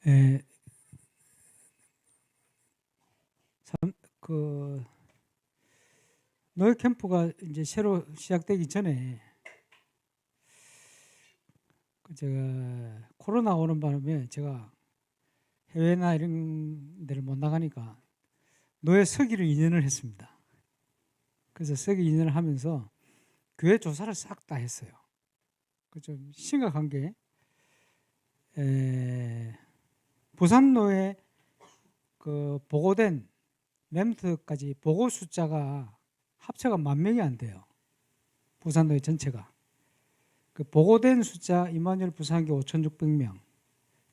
에, 그 노예 캠프가 이제 새로 시작되기 전에 제가 코로나 오는 바람에 제가 해외나 이런 데를 못 나가니까 노예 서기를 2년을 했습니다. 그래서 서기 2년을 하면서 교회 조사를 싹 다 했어요. 그 좀 심각한 게 부산 노예 그 보고된 member까지 보고 숫자가 합쳐가 10,000명이 안 돼요. 부산 노예 전체가. 그 보고된 숫자 이마누엘 부산교회 5,600명,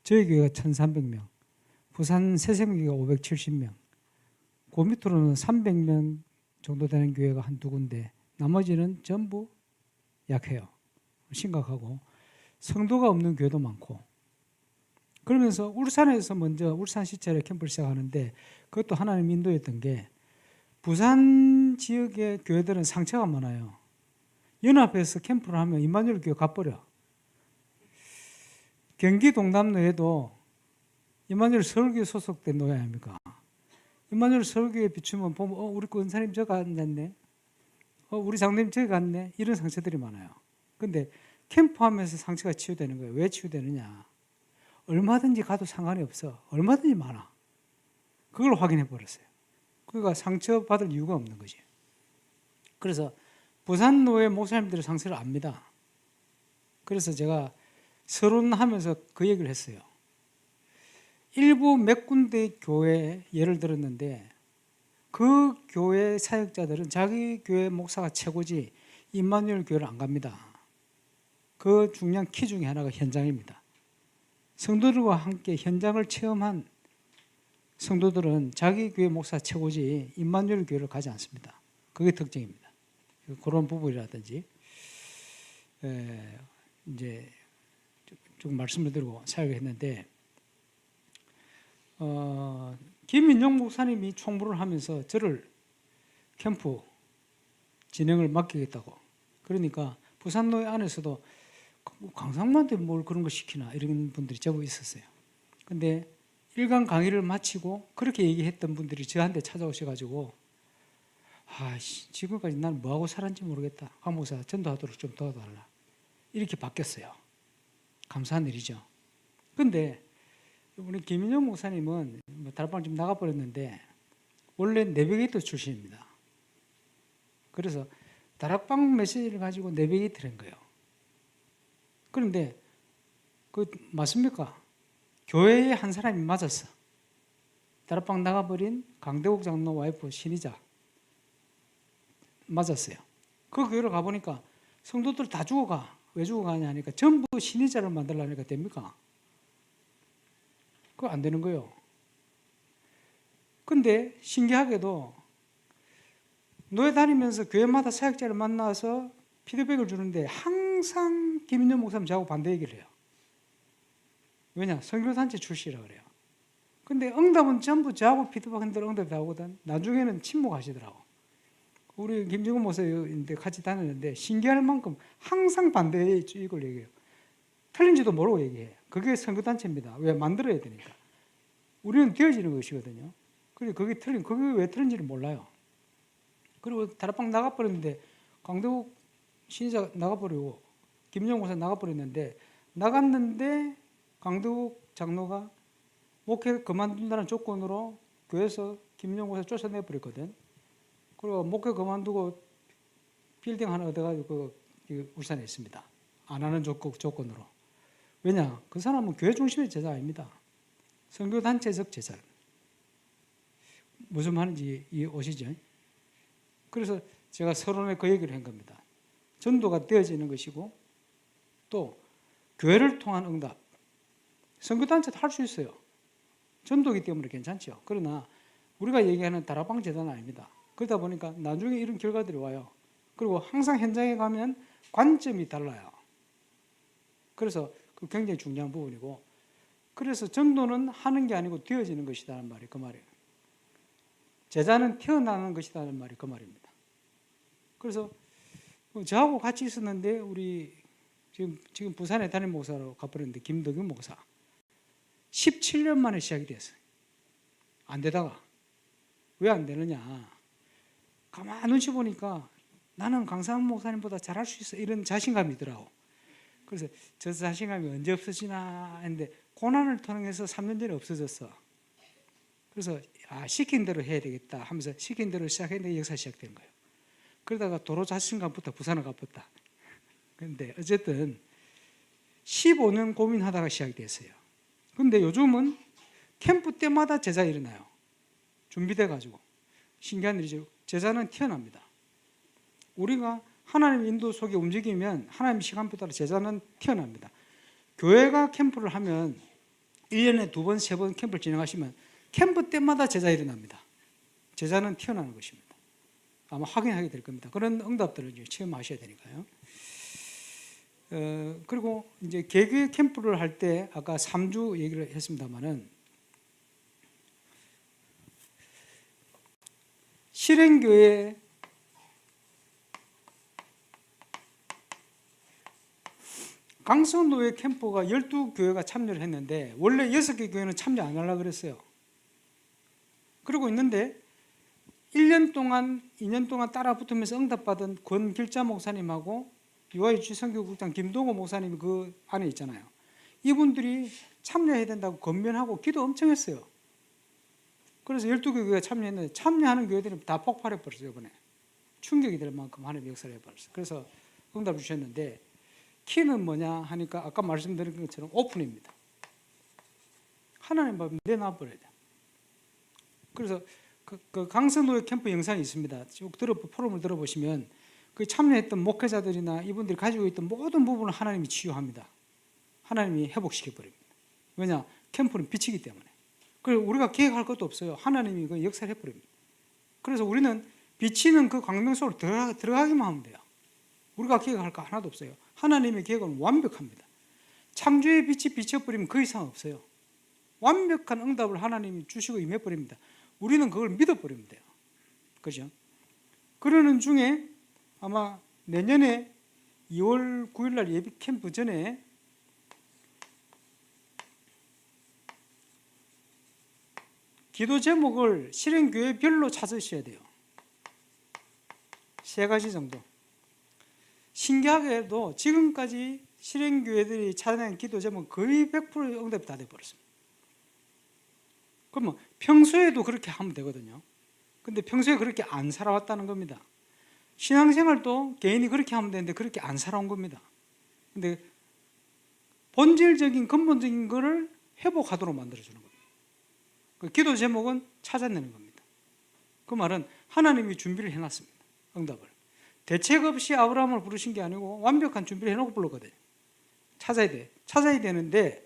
저희 교회가 1,300명, 부산 새생교회가 570명, 그 밑으로는 300명 정도 되는 교회가 한두 군데, 나머지는 전부 약해요. 심각하고 성도가 없는 교회도 많고. 그러면서 울산에서 먼저 울산 시찰에 캠프를 시작하는데 그것도 하나님 인도였던 게 부산 지역의 교회들은 상처가 많아요. 연합해서 캠프를 하면 임마누엘 교회 가버려. 경기 동남노예도 임마누엘 서울교회 소속된 노예 아닙니까? 임마누엘 서울교회 비추면 보면 우리 그 은사님 저기 앉았네. 우리 장로님 저기 갔네. 이런 상처들이 많아요. 근데 캠프하면서 상처가 치유되는 거예요. 왜 치유되느냐? 얼마든지 가도 상관이 없어. 얼마든지 많아. 그걸 확인해 버렸어요. 그러니까 상처받을 이유가 없는 거지. 그래서 부산 노예 목사님들의 상처를 압니다. 그래서 제가 서론하면서 그 얘기를 했어요. 일부 몇 군데 교회 예를 들었는데 그 교회 사역자들은 자기 교회 목사가 최고지 임마누엘 교회를 안 갑니다. 그 중요한 키 중에 하나가 현장입니다. 성도들과 함께 현장을 체험한 성도들은 자기 교회 목사 최고지 임마누엘 교회를 가지 않습니다. 그게 특징입니다. 그런 부분이라든지 이제 좀 말씀을 드리고 사역을 했는데 김인용 목사님이 총무를 하면서 저를 캠프 진행을 맡기겠다고. 그러니까 부산노예 안에서도 강상무한테 뭘 그런 거 시키나 이런 분들이 제법 있었어요. 근데 1강 강의를 마치고 그렇게 얘기했던 분들이 저한테 찾아오셔가지고 지금까지 난 뭐하고 살았는지 모르겠다. 강 목사 전도하도록 좀 도와달라. 이렇게 바뀌었어요. 감사한 일이죠. 근데 우리 김인영 목사님은 다락방 좀 나가버렸는데 원래 내비게이터 출신입니다. 그래서 다락방 메시지를 가지고 내비게이터를 한 거예요. 그런데 그 맞습니까? 교회에 한 사람이 맞았어. 다락방 나가버린 강대국 장로 와이프 신희자 맞았어요. 그 교회를 가보니까 성도들 다 죽어가. 왜 죽어가냐 하니까 전부 신의자를 만들려니까 됩니까? 그거 안 되는 거예요. 근데 신기하게도 노예 다니면서 교회마다 사역자를 만나서 피드백을 주는데 항상 김인영 목사님 저하고 반대 얘기를 해요. 왜냐? 선교단체 출신이라 그래요. 근데 응답은 전부 저하고 피드백한 대로 응답이 나오거든. 나중에는 침묵하시더라고. 우리 김정은 목사인데 같이 다녔는데 신기할 만큼 항상 반대의 이걸 얘기해요. 틀린지도 모르고 얘기해. 그게 선교단체입니다. 왜? 만들어야 되니까. 우리는 되어지는 것이거든요. 그리고 그게 왜 틀린지를 몰라요. 그리고 다락방 나가버렸는데 강대국 신자 나가버리고 김정은 목사 나가버렸는데 나갔는데 강대국 장로가 목회 그만둔다는 조건으로 교회에서 김정은 목사 쫓아내버렸거든. 그리고 목회 그만두고 빌딩 하나 얻어가지고 울산에 있습니다. 안 하는 조건으로. 왜냐? 그 사람은 교회 중심의 제자 아닙니다. 선교단체적 제자. 무슨 말인지 오시죠? 그래서 제가 서론에 그 얘기를 한 겁니다. 전도가 되어지는 것이고 또 교회를 통한 응답. 선교단체도 할 수 있어요. 전도이기 때문에 괜찮죠. 그러나 우리가 얘기하는 다락방 재단은 아닙니다. 그러다 보니까 나중에 이런 결과들이 와요. 그리고 항상 현장에 가면 관점이 달라요. 그래서 그 굉장히 중요한 부분이고 그래서 전도는 하는 게 아니고 되어지는 것이라는 말이 그 말이에요. 제자는 태어나는 것이라는 말이 그 말입니다. 그래서 저하고 같이 있었는데 우리 지금 부산에 담임 목사로 가버렸는데 김덕윤 목사 17년 만에 시작이 됐어요. 안 되다가. 왜 안 되느냐? 가만 눈치 보니까 나는 강상훈 목사님보다 잘할 수 있어, 이런 자신감이더라고. 그래서 저 자신감이 언제 없어지나 했는데 고난을 통해서 3년 전에 없어졌어. 그래서 시킨 대로 해야 되겠다 하면서 시킨 대로 시작했는데 역사 시작된 거예요. 그러다가 도로 자신감부터 부산을 갚았다. 그런데 어쨌든 15년 고민하다가 시작이 됐어요. 그런데 요즘은 캠프 때마다 제자 일어나요. 준비돼가지고. 신기한 일이죠. 제자는 태어납니다. 우리가 하나님 인도 속에 움직이면 하나님 시간표 따라 제자는 태어납니다. 교회가 캠프를 하면 1년에 2번, 3번 캠프를 진행하시면 캠프 때마다 제자 일어납니다. 제자는 태어나는 것입니다. 아마 확인하게 될 겁니다. 그런 응답들을 이제 체험하셔야 되니까요. 그리고 이제 개교회 캠프를 할 때 아까 3주 얘기를 했습니다만은 실행교회 강성노예 캠프가 12교회가 참여를 했는데 원래 6개 교회는 참여 안 하려고 그랬어요. 그러고 있는데 1년 동안 2년 동안 따라 붙으면서 응답받은 권길자 목사님하고 유아유치 선교국장 김동호 목사님이 그 안에 있잖아요. 이분들이 참여해야 된다고 권면하고 기도 엄청 했어요. 그래서 12교회가 참여했는데 참여하는 교회들은 다 폭발해 버렸어요. 이번에 충격이 될 만큼 하나님 역사를 해버렸어요. 그래서 응답을 주셨는데 키는 뭐냐 하니까 아까 말씀드린 것처럼 오픈입니다. 하나님 밥 내놔버려야 돼요. 그래서 그 강선노예 캠프 영상이 있습니다. 쭉 포럼을 들어보시면 그 참여했던 목회자들이나 이분들이 가지고 있던 모든 부분을 하나님이 치유합니다. 하나님이 회복시켜버립니다. 왜냐? 캠프는 빛이기 때문에. 그래서 우리가 계획할 것도 없어요. 하나님이 그 역사를 해버립니다. 그래서 우리는 비치는 그 광명 속으로 들어가기만 하면 돼요. 우리가 계획할 거 하나도 없어요. 하나님의 계획은 완벽합니다. 창조의 빛이 비춰버리면 그 이상 없어요. 완벽한 응답을 하나님이 주시고 임해버립니다. 우리는 그걸 믿어버리면 돼요. 그죠? 그러는 중에 아마 내년에 2월 9일 날 예비 캠프 전에 기도 제목을 실행교회별로 찾으셔야 돼요. 3가지 정도. 신기하게도 지금까지 실행교회들이 찾아낸 기도 제목은 거의 100% 응답이 다 돼버렸습니다. 그러면 평소에도 그렇게 하면 되거든요. 근데 평소에 그렇게 안 살아왔다는 겁니다. 신앙생활도 개인이 그렇게 하면 되는데 그렇게 안 살아온 겁니다. 근데 본질적인 근본적인 거를 회복하도록 만들어주는 겁니다. 그 기도 제목은 찾아내는 겁니다. 그 말은 하나님이 준비를 해놨습니다. 응답을. 대책 없이 아브라함을 부르신 게 아니고 완벽한 준비를 해놓고 불렀거든요. 찾아야 돼. 찾아야 되는데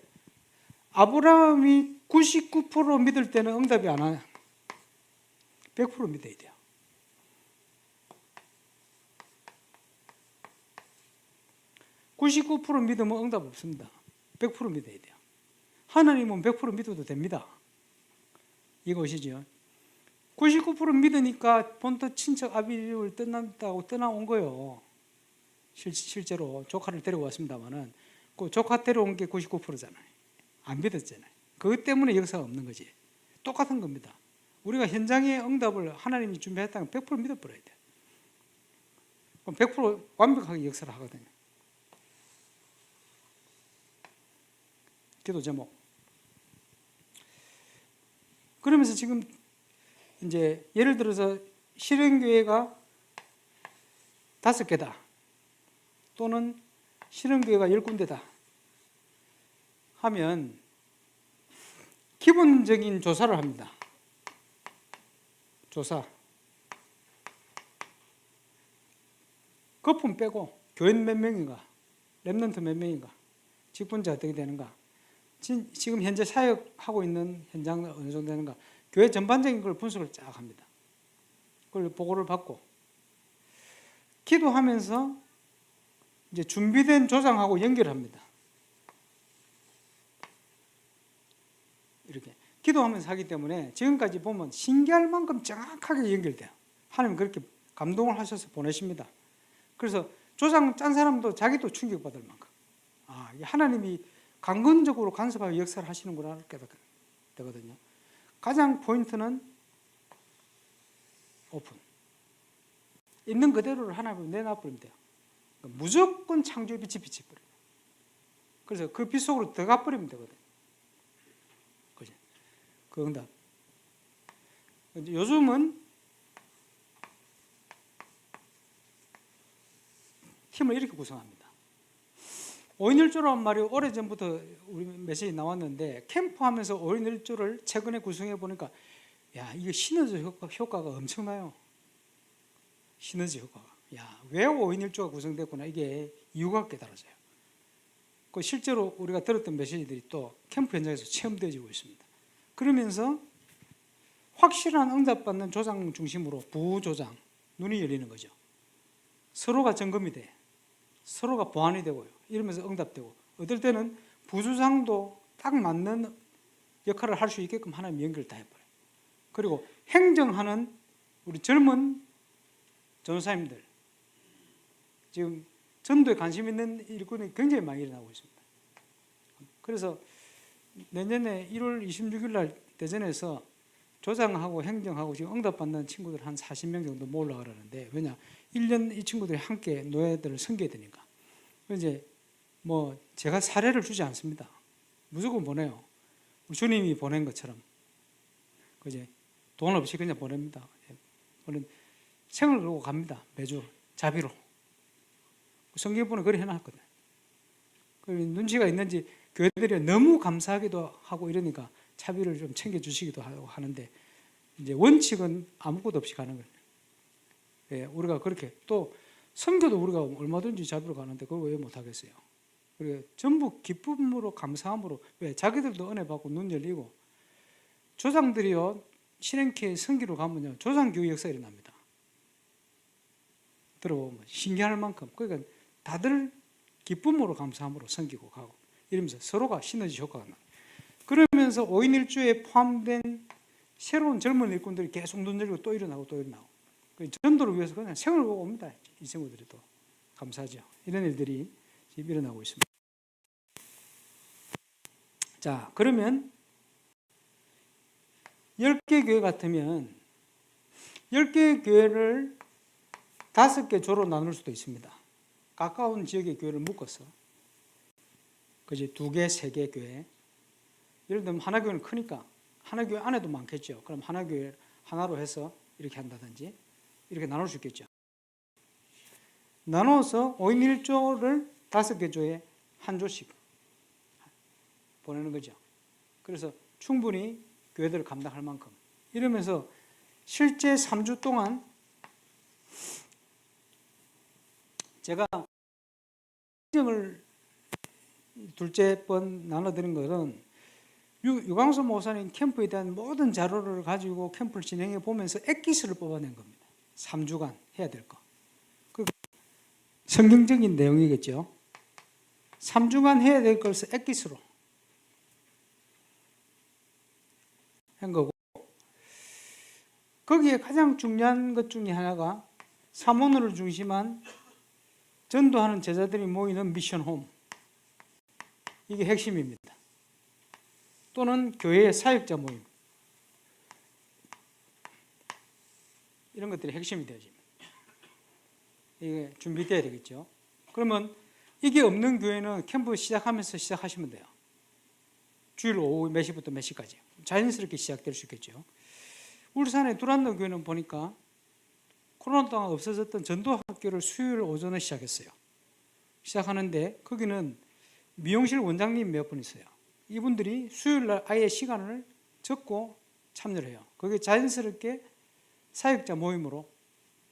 아브라함이 99% 믿을 때는 응답이 안 와요. 100% 믿어야 돼요. (99% 믿으면 응답 없습니다. 100% 믿어야 돼요. 하나님은 100% 믿어도 됩니다. 이것이죠. 99% 믿으니까 본토 친척 아비집을 떠난다고 떠나온 거예요. 실제로 조카를 데려왔습니다만은 그 조카 데려온 게 99%잖아요. 안 믿었잖아요. 그것 때문에 역사가 없는 거지. 똑같은 겁니다. 우리가 현장의 응답을 하나님이 준비했다면 100% 믿어버려야 돼요. 그럼 100% 완벽하게 역사를 하거든요. 기도 제목. 그러면서 지금 이제 예를 들어서 실행교회가 5개다. 또는 실행교회가 10군데다. 하면 기본적인 조사를 합니다. 조사. 거품 빼고 교인 몇 명인가, 렘넌트 몇 명인가, 직분자 어떻게 되는가, 지금 현재 사역하고 있는 현장은 어느 정도 되는가, 교회 전반적인 걸 분석을 쫙 합니다. 그걸 보고를 받고 기도하면서 이제 준비된 조상하고 연결합니다. 이렇게 기도하면서 하기 때문에 지금까지 보면 신기할 만큼 정확하게 연결돼요. 하나님 그렇게 감동을 하셔서 보내십니다. 그래서 조상 짠 사람도 자기도 충격받을 만큼 하나님이 강건적으로 간섭하여 역사를 하시는구나 깨닫게 되거든요. 가장 포인트는 오픈. 있는 그대로를 하나님 내놔버리면 돼요. 무조건 창조의 빛이 비쳐버려요. 그래서 그 빛 속으로 들어가 버리면 되거든요. 그죠? 그 응답. 요즘은 팀을 이렇게 구성합니다. 5인 1조라는 말이 오래전부터 우리 메시지 나왔는데 캠프하면서 5인 1조를 최근에 구성해 보니까 야, 이거 시너지 효과가 엄청나요. 시너지 효과가. 야, 왜 5인 1조가 구성됐구나. 이게 이유가 깨달아져요. 그 실제로 우리가 들었던 메시지들이 또 캠프 현장에서 체험되어지고 있습니다. 그러면서 확실한 응답받는 조장 중심으로 부조장, 눈이 열리는 거죠. 서로가 점검이 돼. 서로가 보완이 되고요. 이러면서 응답되고, 어떨 때는 부조장도 딱 맞는 역할을 할 수 있게끔 하나님 연결을 다 해버려요. 그리고 행정하는 우리 젊은 전도사님들, 지금 전도에 관심 있는 일꾼이 굉장히 많이 일어나고 있습니다. 그래서 내년에 1월 26일 날 대전에서 조장하고 행정하고 지금 응답받는 친구들 한 40명 정도 모으려고 그러는데, 왜냐 1년 이 친구들이 함께 노예들을 섬겨야 되니까. 이제 뭐 제가 사례를 주지 않습니다. 무조건 보내요. 우리 주님이 보낸 것처럼. 그제 돈 없이 그냥 보냅니다. 물론 생을 걸고 갑니다. 매주 자비로. 성경 보면 그리 해놨거든요. 눈치가 있는지 교회들이 너무 감사하기도 하고 이러니까 차비를 좀 챙겨주시기도 하고 하는데, 이제 원칙은 아무것도 없이 가는 거예요. 예, 우리가 그렇게 또 선교도 우리가 얼마든지 자비로 가는데 그걸 왜 못하겠어요? 그리고 전부 기쁨으로 감사함으로. 왜? 자기들도 은혜 받고 눈 열리고. 조상들이요 신행케 선교로 가면요 조상교회 역사 일어납니다. 들어보면 신기할 만큼. 그러니까 다들 기쁨으로 감사함으로 섬기고 가고 이러면서 서로가 시너지 효과가 나요. 그러면서 5인 1조에 포함된 새로운 젊은 일꾼들이 계속 눈 열리고 또 일어나고 또 일어나고, 전도를 위해서 그냥 생을 보고 옵니다. 이 친구들이 또 감사하죠. 이런 일들이 지금 일어나고 있습니다. 자, 그러면 10개 교회 같으면 10개 교회를 5개 조로 나눌 수도 있습니다. 가까운 지역의 교회를 묶어서. 그지? 2개, 3개 교회. 예를 들면 하나교회는 크니까 하나교회 안에도 많겠죠. 그럼 하나교회 하나로 해서 이렇게 한다든지 이렇게 나눌 수 있겠죠. 나눠서 5인 1조를 5개 조에 한 조씩 보내는 거죠. 그래서 충분히 교회들을 감당할 만큼. 이러면서 실제 3주 동안 제가 행정을 둘째 번 나눠드린 것은 유광수 목사님 캠프에 대한 모든 자료를 가지고 캠프를 진행해 보면서 엑기스를 뽑아낸 겁니다. 3주간 해야 될 거. 그 성경적인 내용이겠죠. 3주간 해야 될 것을 엑기스로 한 거고, 거기에 가장 중요한 것 중에 하나가 사모노를 중심한 전도하는 제자들이 모이는 미션홈. 이게 핵심입니다. 또는 교회의 사역자 모임. 이런 것들이 핵심이 되어집니다. 이게 준비돼야 되겠죠. 그러면 이게 없는 교회는 캠프 시작하면서 시작하시면 돼요. 주일 오후 몇 시부터 몇 시까지. 자연스럽게 시작될 수 있겠죠. 울산의 두란노 교회는 보니까 코로나 동안 없어졌던 전도학교를 수요일 오전에 시작했어요. 시작하는데 거기는 미용실 원장님 몇 분 있어요. 이분들이 수요일 날 아예 시간을 적고 참여를 해요. 그게 자연스럽게 사역자 모임으로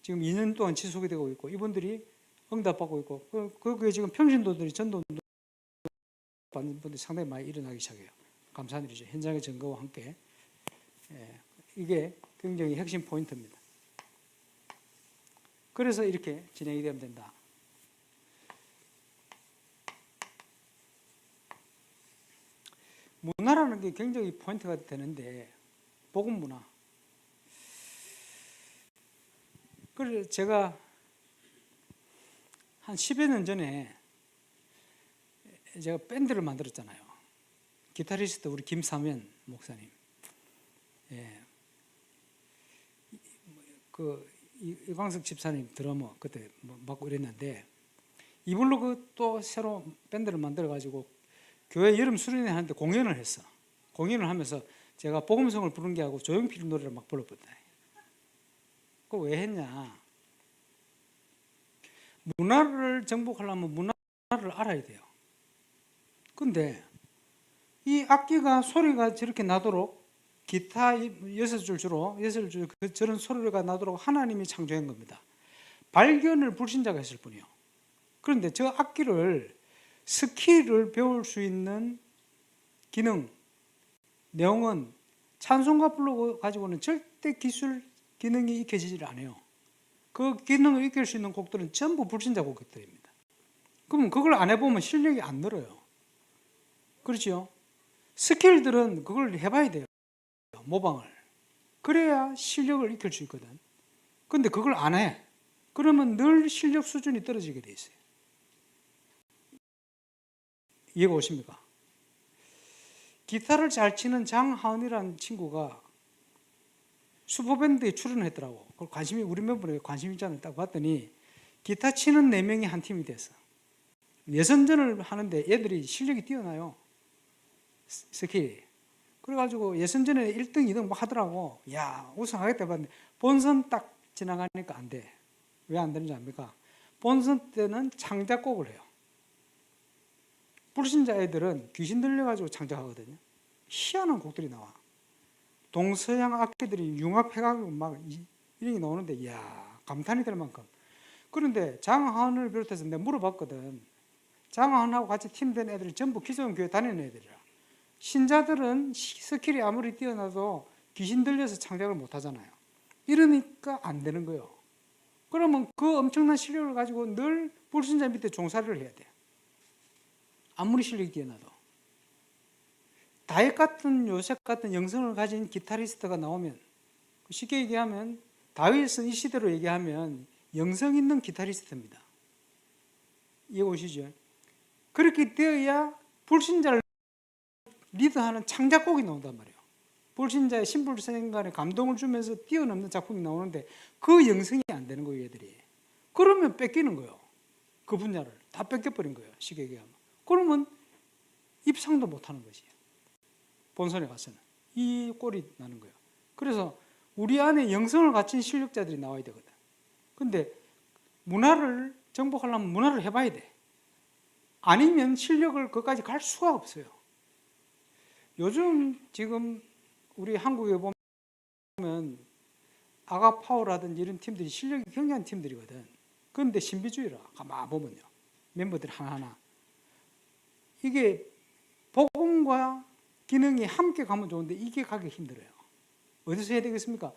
지금 2년 동안 지속이 되고 있고, 이분들이 응답받고 있고, 거기에 지금 평신도들이 전도 받는 분들이 상당히 많이 일어나기 시작해요. 감사한 일이죠. 현장의 증거와 함께. 이게 굉장히 핵심 포인트입니다. 그래서 이렇게 진행이 되면 된다. 문화라는 게 굉장히 포인트가 되는데, 복음 문화. 그래서 제가 한 10여 년 전에 제가 밴드를 만들었잖아요. 기타리스트 우리 김사면 목사님. 예. 이광석 집사님 드러머 그때 맡고 이랬는데 이불로 또 새로 밴드를 만들어 가지고 교회 여름 수련회 하는데 공연을 했어. 공연을 하면서 제가 복음성을 부른 게 하고 조용필 노래를 막 불렀거든요. 그거 왜 했냐? 문화를 정복하려면 문화를 알아야 돼요. 근데 이 악기가 소리가 저렇게 나도록 기타 6줄 주로 6줄 저런 소리가 나도록 하나님이 창조한 겁니다. 발견을 불신자가 했을 뿐이요. 그런데 저 악기를 스킬을 배울 수 있는 기능, 내용은 찬송가 불러 가지고는 절대 기술 기능이 익혀지질 않아요. 그 기능을 익힐 수 있는 곡들은 전부 불신자 곡들입니다. 그러면 그걸 안 해보면 실력이 안 늘어요. 그렇죠? 스킬들은 그걸 해봐야 돼요. 모방을. 그래야 실력을 익힐 수 있거든. 근데 그걸 안 해. 그러면 늘 실력 수준이 떨어지게 돼 있어요. 이해가 오십니까? 기타를 잘 치는 장하은이라는 친구가 슈퍼밴드에 출연했더라고. 그걸 관심이 우리 멤버에 관심 있잖아요. 딱 봤더니 기타 치는 4명이 한 팀이 됐어. 예선전을 하는데 애들이 실력이 뛰어나요. 스킬이. 그래가지고 예선전에 1등, 2등 막 하더라고. 야, 우승하겠다 봤는데 본선 딱 지나가니까 안 돼. 왜 안 되는지 압니까? 본선 때는 창작곡을 해요. 불신자 애들은 귀신 들려가지고 창작하거든요. 희한한 곡들이 나와. 동서양 악기들이 융합해가지고 막 이런 게 나오는데, 이야, 감탄이 될 만큼. 그런데 장하은을 비롯해서 내가 물어봤거든. 장하은하고 같이 팀된 애들이 전부 기존 교회 다니는 애들이라. 신자들은 스킬이 아무리 뛰어나도 귀신 들려서 창작을 못 하잖아요. 이러니까 안 되는 거예요. 그러면 그 엄청난 실력을 가지고 늘 불신자 밑에 종살이를 해야 돼. 아무리 실력이 뛰어나도. 다윗 같은 요셉 같은 영성을 가진 기타리스트가 나오면, 쉽게 얘기하면 다윗은 이 시대로 얘기하면 영성 있는 기타리스트입니다. 이해 오시죠? 그렇게 되어야 불신자를 리드하는 창작곡이 나온단 말이에요. 불신자의 신불생간에 감동을 주면서 뛰어넘는 작품이 나오는데 그 영성이 안 되는 거예요, 얘들이. 그러면 뺏기는 거예요. 그 분야를 다 뺏겨버린 거예요, 쉽게 얘기하면. 그러면 입상도 못하는 것이에요. 본선에 가서는 이 꼴이 나는 거예요. 그래서 우리 안에 영성을 갖춘 실력자들이 나와야 되거든. 근데 문화를 정복하려면 문화를 해봐야 돼. 아니면 실력을 거기까지 갈 수가 없어요. 요즘 지금 우리 한국에 보면 아가파워라든지 이런 팀들이 실력이 굉장한 팀들이거든. 그런데 신비주의라 가만 보면요, 멤버들 하나하나 이게 복음과 기능이 함께 가면 좋은데 이게 가기 힘들어요. 어디서 해야 되겠습니까?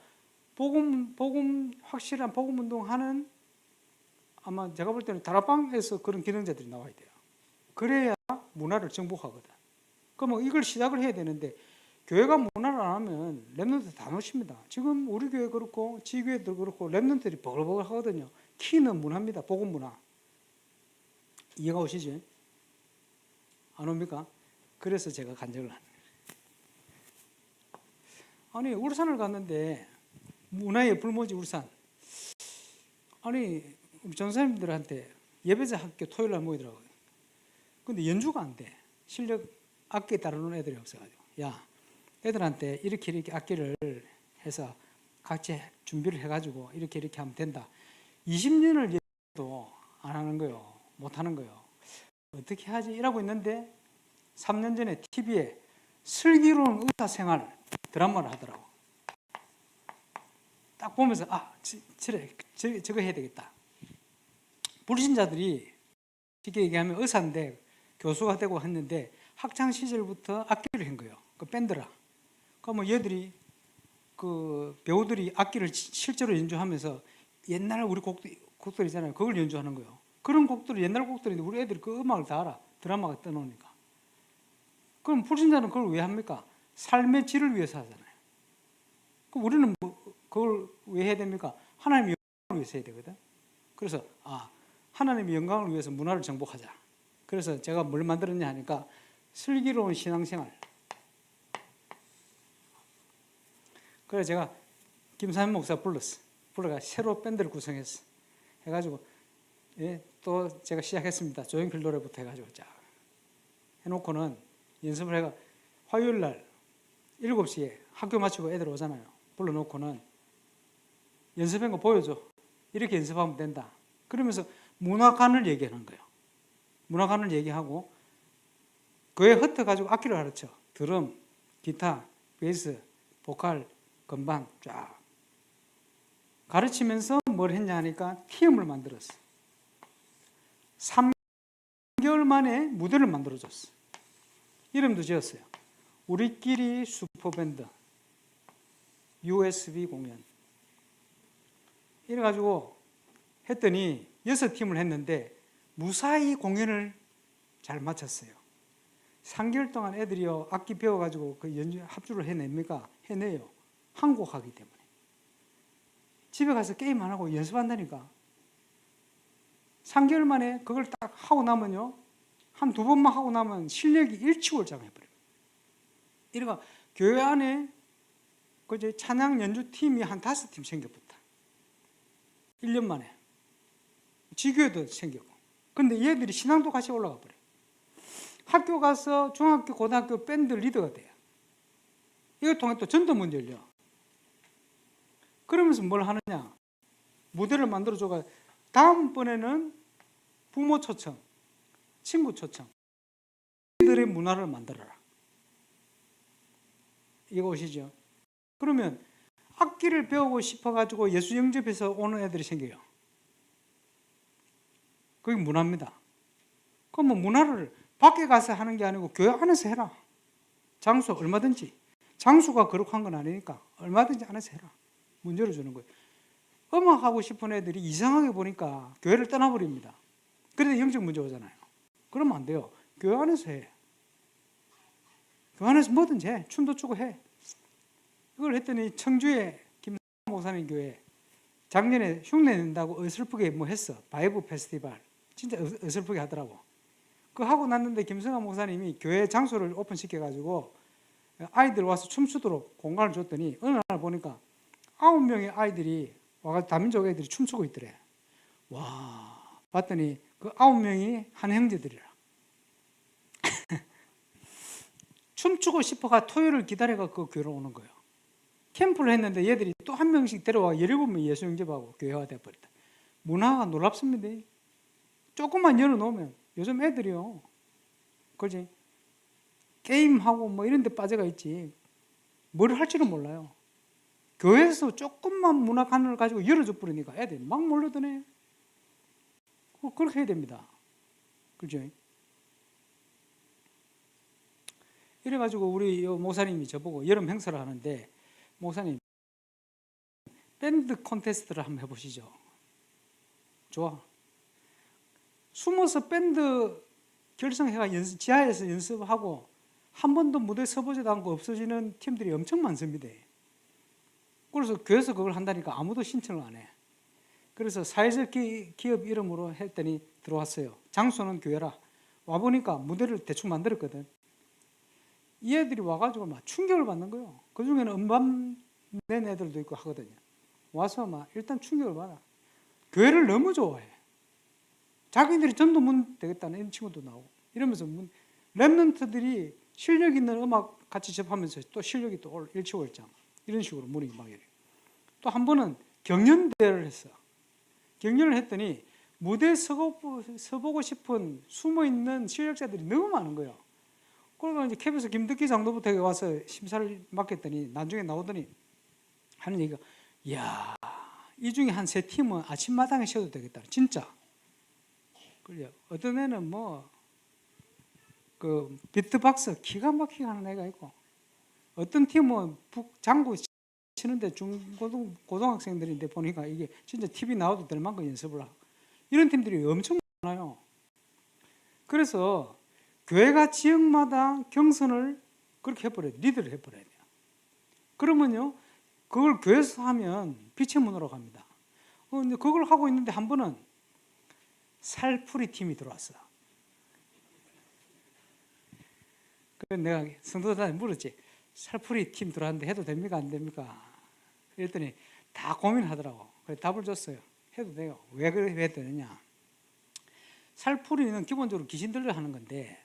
복음 확실한 복음 운동하는, 아마 제가 볼 때는 다락방에서 그런 기능자들이 나와야 돼요. 그래야 문화를 정복하거든. 그러면 이걸 시작을 해야 되는데 교회가 문화를 안 하면 랩런트 다 놓칩니다. 지금 우리 교회 그렇고 지교회도 그렇고 랩런트들이 버글버글 하거든요. 키는 문화입니다. 복음 문화. 이해가 오시죠? 안 옵니까? 그래서 제가 간증을 하는 거예요. 아니, 울산을 갔는데 문화의 불모지 울산. 아니, 우리 전사님들한테 예배자 학교 토요일 날 모이더라고요. 근데 연주가 안 돼. 실력 악기 다루는 애들이 없어가지고. 야, 애들한테 이렇게 악기를 해서 같이 준비를 해가지고 이렇게 하면 된다. 20년을 예도 안 하는 거예요. 못 하는 거예요. 어떻게 하지? 이러고 있는데 3년 전에 TV에 슬기로운 의사생활 드라마를 하더라고. 딱 보면서 저거 해야 되겠다. 불신자들이 쉽게 얘기하면 의사인데 교수가 되고 했는데 학창 시절부터 악기를 한 거예요. 그 밴드라. 그러면 얘들이 그 배우들이 악기를 실제로 연주하면서 옛날 우리 곡들 있잖아요. 그걸 연주하는 거예요. 그런 곡들이 옛날 곡들인데 우리 애들이 그 음악을 다 알아. 드라마가 떠놓으니까. 그럼 불신자는 그걸 왜 합니까? 삶의 질을 위해서 하잖아요. 그럼 우리는 그걸 왜 해야 됩니까? 하나님의 영광을 위해서 해야 되거든. 그래서 하나님의 영광을 위해서 문화를 정복하자. 그래서 제가 뭘 만들었냐 하니까 슬기로운 신앙생활. 그래서 제가 김삼현 목사 불러가 새로 밴드를 구성했어. 해가지고 또 제가 시작했습니다. 조용필 노래부터 해가지고 쫙 해놓고는 연습을 해가 화요일 날 7시에 학교 마치고 애들 오잖아요. 불러놓고는 연습한 거 보여줘. 이렇게 연습하면 된다. 그러면서 문화관을 얘기하는 거예요. 문화관을 얘기하고 그에 흩어가지고 악기를 가르쳐. 드럼, 기타, 베이스, 보컬, 건반 쫙 가르치면서 뭘 했냐 하니까 팀을 만들었어. 3개월 만에 무대를 만들어줬어. 이름도 지었어요. 우리끼리 슈퍼밴드 USB 공연. 이래가지고 했더니 6팀을 했는데 무사히 공연을 잘 마쳤어요. 3개월 동안 애들이요 악기 배워가지고 그 연주 합주를 해냅니까? 해내요. 한국 하기 때문에. 집에 가서 게임 안 하고 연습한다니까. 3개월 만에 그걸 딱 하고 나면요 한 2번만 하고 나면 실력이 일치월장해버려요. 이러니까 교회 안에 그 찬양 연주팀이 한 5팀 생겨붙다. 1년 만에. 지교회도 생기고. 근데 얘들이 신앙도 같이 올라가 버려요. 학교 가서 중학교, 고등학교 밴드 리더가 돼요. 이거 통해 또 전도문 열려. 그러면서 뭘 하느냐. 무대를 만들어줘가 다음번에는 부모 초청, 친구 초청. 들의 문화를 만들어라. 이거 오시죠? 그러면 악기를 배우고 싶어가지고 예수 영접해서 오는 애들이 생겨요. 그게 문화입니다. 그럼 문화를 밖에 가서 하는 게 아니고 교회 안에서 해라. 장소 얼마든지. 장소가 거룩한 건 아니니까 얼마든지 안에서 해라. 문 열어주는 거예요. 음악 하고 싶은 애들이 이상하게 보니까 교회를 떠나버립니다. 그래도 영적 문제 오잖아요. 그러면 안 돼요. 교회 안에서 해. 교회 안에서 뭐든지 해. 춤도 추고 해. 이걸 했더니 청주에 김 목사님 교회 작년에 흉내 낸다고 어설프게 뭐 했어. 바이브 페스티벌. 진짜 어설프게 하더라고. 그거 하고 났는데 김성환 목사님이 교회 장소를 오픈시켜가지고 아이들 와서 춤추도록 공간을 줬더니 어느 날 보니까 9명의 아이들이 와가지고 다민족 애들이 춤추고 있더래. 와, 봤더니 그 9명이 한 형제들이라. 춤추고 싶어가 토요일을 기다려가 그 교회로 오는 거예요. 캠프를 했는데 얘들이 또 한 명씩 데려와 17명 예수 영접하고 교회화 돼버렸다. 문화가 놀랍습니다. 조금만 열어놓으면 요즘 애들이요. 그렇지? 게임하고 뭐 이런 데 빠져가 있지. 뭘 할지는 몰라요. 교회에서 조금만 문화관을 가지고 열어줘 버리니까 애들이 막 몰려드네. 그렇게 해야 됩니다. 그렇죠? 이래가지고 우리 목사님이 저보고 여름 행사를 하는데 목사님 밴드 콘테스트를 한번 해보시죠. 좋아. 숨어서 밴드 결성해가 지하에서 연습하고 한 번도 무대에 서보지도 않고 없어지는 팀들이 엄청 많습니다. 그래서 교회에서 그걸 한다니까 아무도 신청을 안 해. 그래서 사회적 기업 이름으로 했더니 들어왔어요. 장소는 교회라. 와보니까 무대를 대충 만들었거든. 이 애들이 와가지고 막 충격을 받는 거예요. 그 중에는 음반 낸 애들도 있고 하거든요. 와서 막 일단 충격을 받아. 교회를 너무 좋아해. 자기들이 전도문 되겠다는 이런 친구도 나오고 이러면서 랩런트들이 실력 있는 음악 같이 접하면서 또 실력이 또 일치월장 이런 식으로 문이 막 이래요. 또 한 번은 경연대회를 했어. 경연을 했더니 무대에 서보고 싶은 숨어있는 실력자들이 너무 많은 거예요. 그러니까 이제 KBS 김덕기 장로부터 와서 심사를 맡겼더니 나중에 나오더니 하는 얘기가 이야 이 중에 한 3팀은 아침마당에 쉬어도 되겠다. 진짜. 그래. 어떤 애는 뭐 그 비트박스 기가 막히게 하는 애가 있고 어떤 팀은 장구 치는데 고등학생들인데 보니까 이게 진짜 TV 나와도 될 만큼 연습을 하고 이런 팀들이 엄청 많아요. 그래서 교회가 지역마다 경선을 그렇게 해버려요. 리드를 해버려야 돼요. 그러면요 그걸 교회에서 하면 빛의 문으로 갑니다. 근데 그걸 하고 있는데 한 번은 살풀이 팀이 들어왔어. 그래서 내가 성도들한테 물었지. 살풀이 팀 들어왔는데 해도 됩니까? 안 됩니까? 그랬더니 다 고민하더라고. 그래서 답을 줬어요. 해도 돼요. 왜 그래 해야 되느냐? 살풀이는 기본적으로 귀신들을 하는 건데,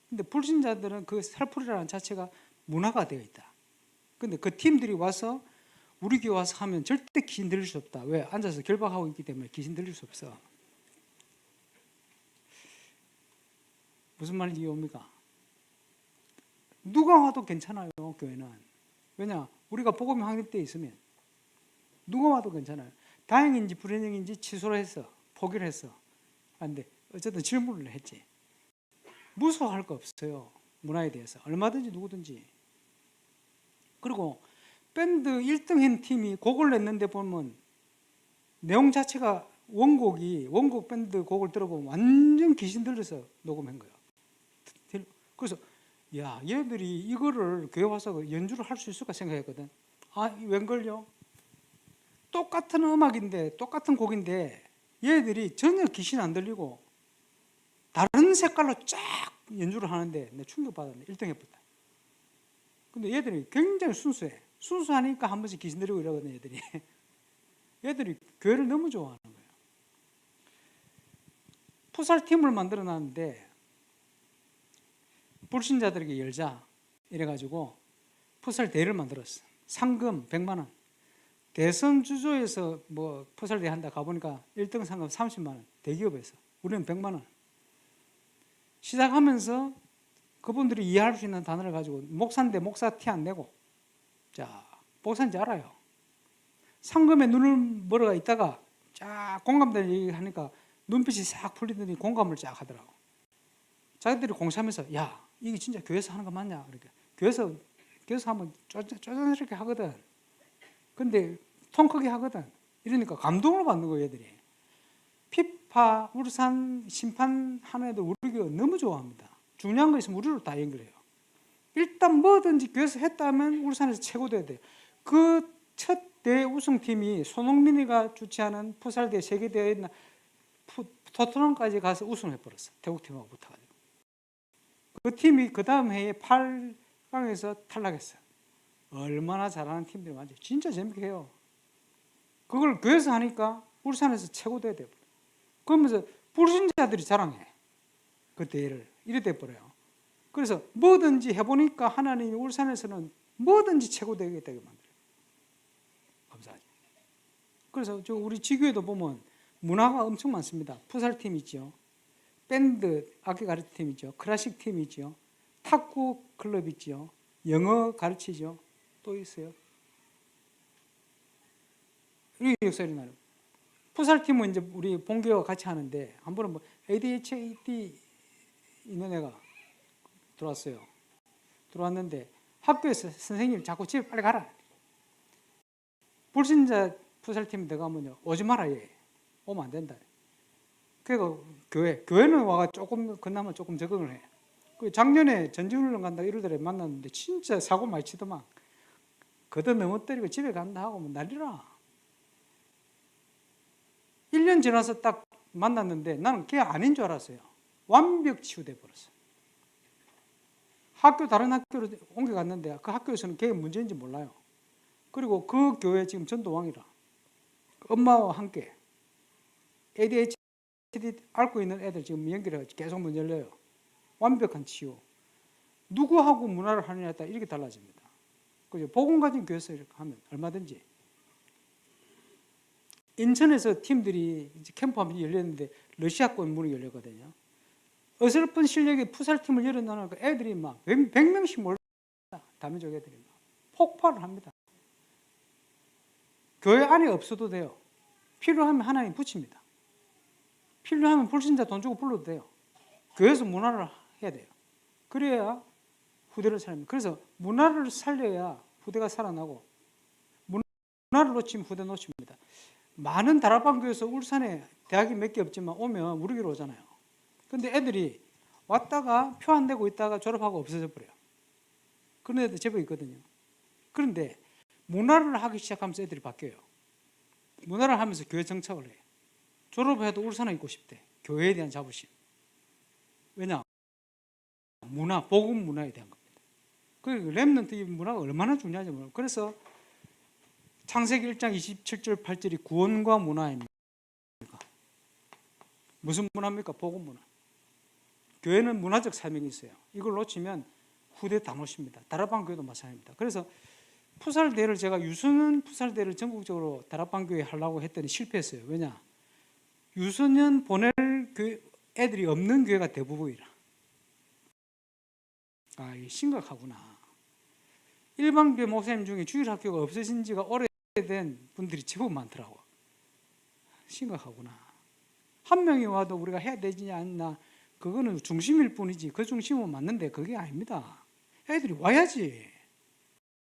근데 불신자들은 그 살풀이라는 자체가 문화가 되어 있다. 근데 그 팀들이 와서 우리 교회 와서 하면 절대 귀신 들릴 수 없다. 왜? 앉아서 결박하고 있기 때문에 귀신 들릴 수 없어. 무슨 말인지 이해옵니까? 누가 와도 괜찮아요, 교회는. 왜냐? 우리가 복음이 확립되어 있으면 누가 와도 괜찮아요. 다행인지 불행인지 취소를 했어. 포기를 했어. 근데 어쨌든 질문을 했지. 무서워할 거 없어요. 문화에 대해서. 얼마든지 누구든지. 그리고 밴드 1등 한 팀이 곡을 냈는데 보면 내용 자체가 원곡 밴드 곡을 들어보면 완전 귀신 들려서 녹음한 거예요. 그래서 야, 얘들이 이거를 교회 와서 연주를 할 수 있을까 생각했거든. 아, 웬걸요? 똑같은 음악인데, 똑같은 곡인데 얘들이 전혀 귀신 안 들리고 다른 색깔로 쫙 연주를 하는데 내가 충격받았네. 1등 해봤다. 근데 얘들이 굉장히 순수해. 순수하니까 한 번씩 귀신 들리고 이러거든, 얘들이. 얘들이 교회를 너무 좋아하는 거예요. 풋살팀을 만들어 놨는데 불신자들에게 열자 이래가지고 풋살 대회를 만들었어. 상금 100만 원. 대선 주조에서 뭐 풋살 대회 한다 가보니까 1등 상금 30만 원. 대기업에서. 우리는 100만 원. 시작하면서 그분들이 이해할 수 있는 단어를 가지고 목사인데 목사 티 안 내고, 자, 목사인지 알아요. 상금에 눈을 멀어가 있다가 쫙 공감대를 얘기하니까 눈빛이 싹 풀리더니 공감을 쫙 하더라고. 자기들이 공시하면서 야, 이게 진짜 교회에서 하는 거 맞냐? 그러니까 교회에서 하면 쪼잔스럽게 하거든. 근데 통 크게 하거든. 이러니까 감동을 받는 거예요, 얘들이. 피파, 울산 심판하는 애들 우리 교회 너무 좋아합니다. 중요한 거 있으면 우리로 다 연결해요. 일단 뭐든지 교회에서 했다면 울산에서 최고 돼야 돼요. 그 첫 대회 우승팀이 손흥민이가 주최하는 풋살대회 세계대회에 토트넘까지 가서 우승해버렸어. 태국팀하고 붙어가지고. 그 팀이 그 다음 해에 8강에서 탈락했어요. 얼마나 잘하는 팀들이 많죠. 진짜 재밌게 해요. 그걸 교회에서 하니까 울산에서 최고 돼야 돼요. 그러면서 불신자들이 자랑해. 그 대회를. 이래 돼버려요. 그래서 뭐든지 해보니까 하나님이 울산에서는 뭐든지 최고 되겠다고 만들어요. 감사하죠. 그래서 저 우리 지교에도 보면 문화가 엄청 많습니다. 풋살팀 있죠. 밴드, 악기 가르치 팀 있죠. 클래식 팀 있죠. 탁구 클럽 있죠. 영어 가르치죠. 또 있어요. 우리 역사를 나는. 풋살팀은 이제 우리 본교와 같이 하는데 한 번은 뭐 ADHD 있는 애가 들어왔어요. 들어왔는데 학교에서 선생님이 자꾸 집에 빨리 가라. 불신자 풋살팀 들어가면요, 오지 마라 얘. 오면 안 된다. 그래서 교회는 와가 조금 그나마 조금 적응을 해. 그 작년에 전지훈련 간다 이러더래 만났는데 진짜 사고 많이 치더만. 걷어 넘어뜨리고 집에 간다 하고 뭐 난리라. 1년 지나서 딱 만났는데 나는 걔 아닌 줄 알았어요. 완벽 치유돼 버렸어. 학교 다른 학교로 옮겨갔는데 그 학교에서는 걔가 문제인지 몰라요. 그리고 그 교회 지금 전도왕이라. 엄마와 함께 ADHD 앓고 있는 애들 지금 연결해 계속 문 열려요. 완벽한 치유. 누구하고 문화를 하느냐에 따라 이렇게 달라집니다. 그죠? 복음 가진 교회에서 이렇게 하면 얼마든지. 인천에서 팀들이 이제 캠프 한번 열렸는데 러시아권 문이 열렸거든요. 어설픈 실력의 풋살팀을 열어놓으니까 애들이 막 100명씩 몰려. 다민족 애들이 막 폭발을 합니다. 교회 안에 없어도 돼요. 필요하면 하나님 붙입니다. 필요하면 불신자 돈 주고 불러도 돼요. 교회에서 문화를 해야 돼요. 그래야 후대를 살립니다. 그래서 문화를 살려야 후대가 살아나고 문화를 놓치면 후대 놓칩니다. 많은 다락방 교회에서 울산에 대학이 몇 개 없지만 오면 우리 교회로 오잖아요. 근데 애들이 왔다가 표 안 내고 있다가 졸업하고 없어져 버려요. 그런 애들 제법 있거든요. 그런데 문화를 하기 시작하면서 애들이 바뀌어요. 문화를 하면서 교회 정착을 해요. 졸업해도 울산에 있고 싶대. 교회에 대한 자부심. 왜냐? 문화, 복음 문화에 대한 겁니다. 그 렘넌트 이 문화가 얼마나 중요한지 몰라요. 그래서 창세기 1장 27절 8절이 구원과 문화입니다. 무슨 문화입니까? 복음 문화. 교회는 문화적 사명이 있어요. 이걸 놓치면 후대 다 놓습니다. 다락방 교회도 마찬가지입니다. 그래서 푸살대를 제가 유소년 푸살대를 전국적으로 다락방 교회 하려고 했더니 실패했어요. 왜냐? 유소년 보낼 애들이 없는 교회가 대부분이라. 아, 이게 심각하구나. 일반 교회 목사님 중에 주일학교가 없어진 지가 오래된 분들이 제법 많더라고. 심각하구나. 한 명이 와도 우리가 해야 되지 않나? 그거는 중심일 뿐이지 그 중심은 맞는데 그게 아닙니다. 애들이 와야지.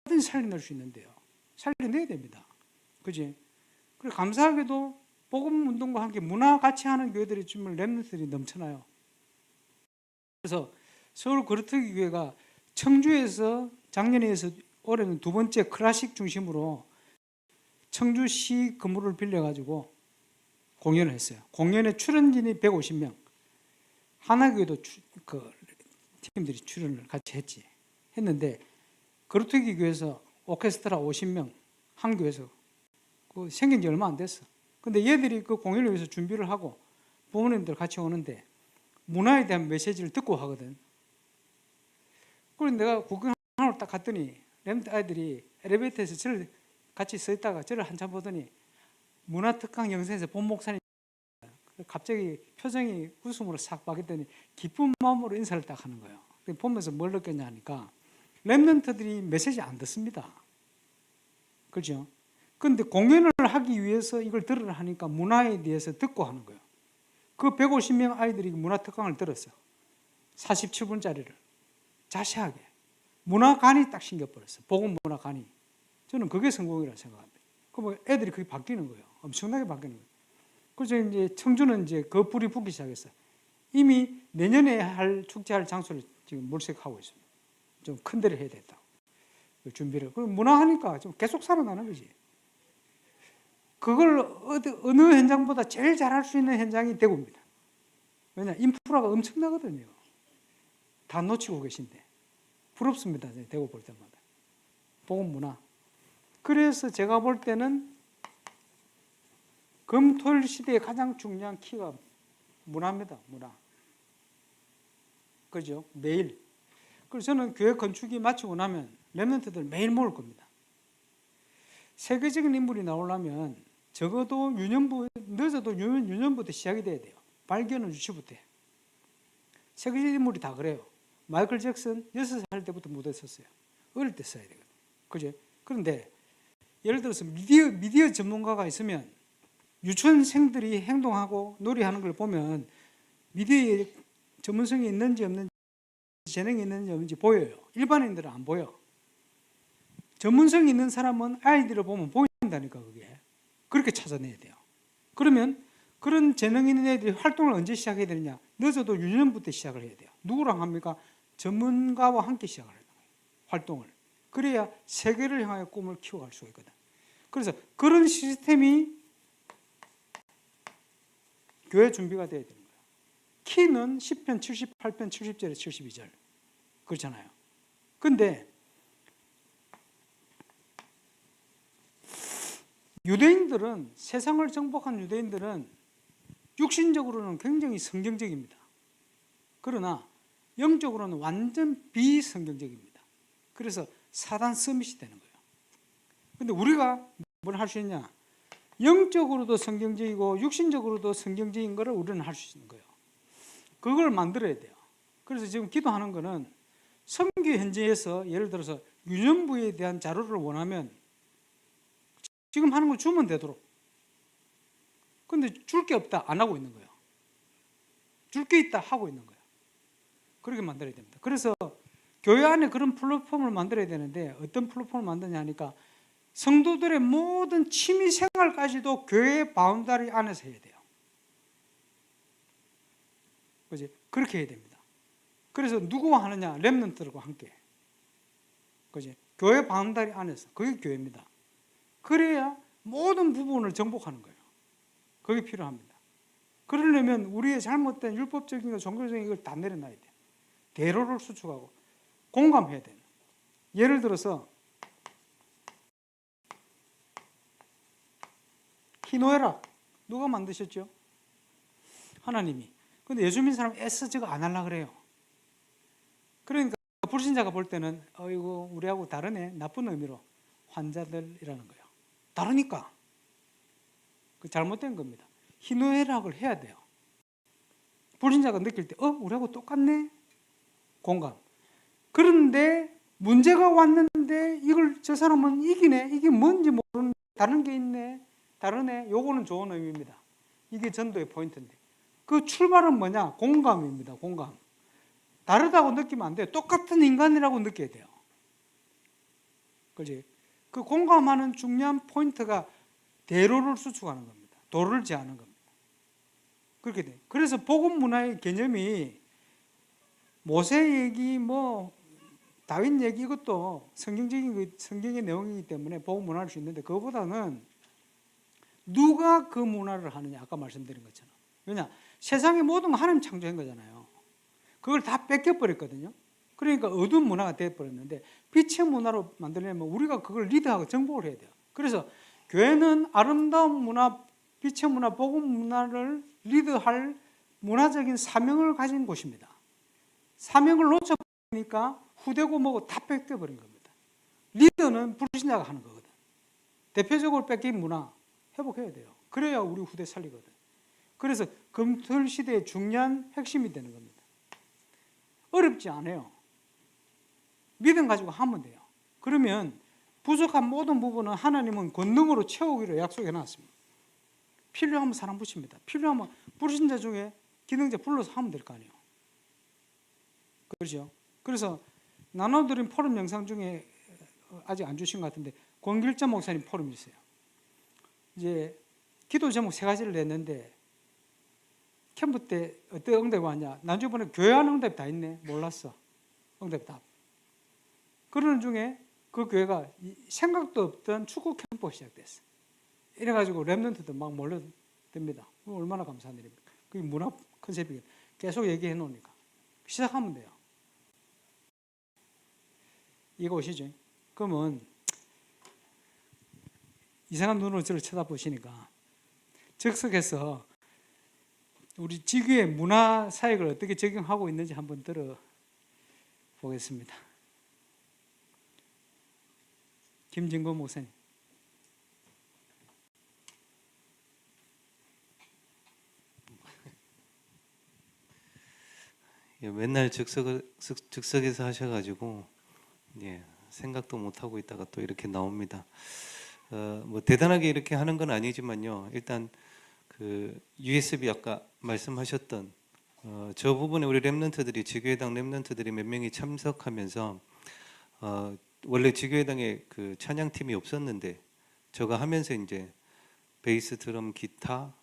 얼마든지 살려낼 수 있는데요. 살려내야 됩니다. 그지? 그리고 감사하게도 복음 운동과 함께 문화 같이 하는 교회들이 지금 렘넌트들이 넘쳐나요. 그래서 서울 거르터기 교회가 청주에서 작년에 해서 올해는 두 번째 클래식 중심으로 청주시 건물을 빌려가지고 공연을 했어요. 공연에 출연진이 150명. 하나교회도 팀들이 출연을 같이 했는데 거르터기 교회에서 오케스트라 50명 한 교회에서 생긴 지 얼마 안 됐어. 근데 얘들이 그 공연을 위해서 준비를 하고 부모님들 같이 오는데 문화에 대한 메시지를 듣고 하거든. 그래서 내가 구경하러 딱 갔더니 렘트 아이들이 엘리베이터에서 저를 같이 서 있다가 저를 한참 보더니 문화특강 영상에서 본 목사님 갑자기 표정이 웃음으로 싹 바뀌더니 기쁜 마음으로 인사를 딱 하는 거예요. 보면서 뭘 느꼈냐 하니까 렘넌트들이 메시지 안 듣습니다. 그렇죠? 그런데 공연을 하기 위해서 이걸 들으라 하니까 문화에 대해서 듣고 하는 거예요. 그 150명 아이들이 문화특강을 들었어요. 47분짜리를 자세하게 문화관이 딱 생겨버렸어요. 복음 문화관이. 저는 그게 성공이라고 생각합니다. 그럼 애들이 그게 바뀌는 거예요. 엄청나게 바뀌는 거예요. 그래서 이제 청주는 이제 그 불이 붙기 시작했어요. 이미 내년에 축제할 장소를 지금 물색하고 있습니다. 좀 큰 데를 해야 된다. 준비를. 그럼 문화하니까 좀 계속 살아나는 거지. 그걸 어느 현장보다 제일 잘할 수 있는 현장이 대구입니다. 왜냐? 인프라가 엄청나거든요. 다 놓치고 계신데. 부럽습니다. 대구 볼 때마다. 복음 문화. 그래서 제가 볼 때는 금토일 시대에 가장 중요한 키가 문화입니다. 문화. 그죠? 매일. 그래서 저는 교회 건축이 마치고 나면 렘넌트들 매일 모을 겁니다. 세계적인 인물이 나오려면 적어도 유년부, 늦어도 유년부터 시작이 돼야 돼요. 발견은 유치부터 해. 세계적인 인물이 다 그래요. 마이클 잭슨 6살 때부터 무대에 섰어요. 어릴 때 써야 되거든요. 그죠? 그런데 예를 들어서 미디어 전문가가 있으면 유치원생들이 행동하고 놀이하는 걸 보면 미디어에 전문성이 있는지 없는지 재능이 있는지 없는지 보여요. 일반인들은 안 보여. 전문성이 있는 사람은 아이들을 보면 보인다니까 그게. 그렇게 찾아내야 돼요. 그러면 그런 재능 있는 애들이 활동을 언제 시작해야 되느냐? 늦어도 유년부터 시작을 해야 돼요. 누구랑 합니까? 전문가와 함께 시작을 해야 돼요. 활동을. 그래야 세계를 향해 꿈을 키워갈 수가 있거든. 그래서 그런 시스템이 교회 준비가 돼야 되는 거예요. 키는 10편 78편 70절에 72절. 그렇잖아요. 근데 유대인들은, 세상을 정복한 유대인들은 육신적으로는 굉장히 성경적입니다. 그러나 영적으로는 완전 비성경적입니다. 그래서 사단 서밋이 되는 거예요. 근데 우리가 뭘 할 수 있냐? 영적으로도 성경적이고 육신적으로도 성경적인 것을 우리는 할 수 있는 거예요. 그걸 만들어야 돼요. 그래서 지금 기도하는 거는 선교 현지에서 예를 들어서 유년부에 대한 자료를 원하면 지금 하는 걸 주면 되도록. 근데 줄 게 없다 안 하고 있는 거예요. 줄 게 있다 하고 있는 거예요. 그렇게 만들어야 됩니다. 그래서 교회 안에 그런 플랫폼을 만들어야 되는데 어떤 플랫폼을 만드냐 하니까 성도들의 모든 취미 생활까지도 교회의 바운다리 안에서 해야 돼요. 그렇지? 그렇게 해야 됩니다. 그래서 누구와 하느냐? 렘넌트들과 함께. 그렇지? 교회 바운다리 안에서. 그게 교회입니다. 그래야 모든 부분을 정복하는 거예요. 그게 필요합니다. 그러려면 우리의 잘못된 율법적인 것, 종교적인 걸 다 내려놔야 돼요. 대로를 수축하고 공감해야 돼요. 예를 들어서 희노애락 누가 만드셨죠? 하나님이. 근데 요즘 인 사람 애써 저거 안 하려고 그래요. 그러니까 불신자가 볼 때는 이거 우리하고 다르네, 나쁜 의미로 환자들이라는 거예요. 다르니까 그 잘못된 겁니다. 희노애락을 해야 돼요. 불신자가 느낄 때 우리하고 똑같네, 공감. 그런데 문제가 왔는데 이걸 저 사람은 이기네, 이게 뭔지 모르는 다른 게 있네, 다르네. 요거는 좋은 의미입니다. 이게 전도의 포인트인데 그 출발은 뭐냐? 공감입니다. 공감. 다르다고 느끼면 안 돼요. 똑같은 인간이라고 느껴야 돼요. 그렇지? 그 공감하는 중요한 포인트가 대로를 수축하는 겁니다. 도를 제하는 겁니다. 그렇게 돼요. 그래서 복음 문화의 개념이 모세 얘기, 다윗 얘기, 이것도 성경의 내용이기 때문에 복음 문화일 수 있는데, 그거보다는 누가 그 문화를 하느냐, 아까 말씀드린 것처럼. 왜냐? 세상의 모든 거 하나님 창조한 거잖아요. 그걸 다 뺏겨버렸거든요. 그러니까 어두운 문화가 되어버렸는데, 빛의 문화로 만들려면 우리가 그걸 리드하고 정복을 해야 돼요. 그래서 교회는 아름다운 문화, 빛의 문화, 복음 문화를 리드할 문화적인 사명을 가진 곳입니다. 사명을 놓쳐버리니까 후대고 뭐고 다 뺏겨버린 겁니다. 리더는 불신자가 하는 거거든. 대표적으로 뺏긴 문화 회복해야 돼요. 그래야 우리 후대 살리거든. 그래서 금토일 시대의 중요한 핵심이 되는 겁니다. 어렵지 않아요. 믿음 가지고 하면 돼요. 그러면 부족한 모든 부분은 하나님은 권능으로 채우기로 약속해 놨습니다. 필요하면 사람 붙입니다. 필요하면 불신자 중에 기능자 불러서 하면 될 거 아니에요. 그렇죠? 그래서 나눠드린 포럼 영상 중에 아직 안 주신 것 같은데, 권길점 목사님 포럼이 있어요. 이제 기도 제목 3가지를 냈는데, 캠프 때 어떤 응답이 왔냐? 나중에 보니 교회 안 응답이 다 있네. 몰랐어. 응답 답. 그러는 중에 그 교회가 생각도 없던 축구 캠프가 시작됐어. 이래가지고 랩런트도 막 몰려듭니다. 얼마나 감사한 일입니까? 그게 문화 컨셉이에요. 계속 얘기해 놓으니까. 시작하면 돼요. 이거 오시죠? 그러면 이상한 눈으로 저를 쳐다보시니까 즉석에서 우리 지구의 문화 사역을 어떻게 적용하고 있는지 한번 들어보겠습니다. 김진건 목사님. 맨날 즉석에서 하셔가지고 생각도 못 하고 있다가 또 이렇게 나옵니다. 대단하게 이렇게 하는 건 아니지만요. 일단 그 USB 아까 말씀하셨던 저 부분에 우리 렘넌트들이, 지교회당 렘넌트들이 몇 명이 참석하면서 원래 지교회당에 그 찬양팀이 없었는데 저가 하면서 이제 베이스, 드럼, 기타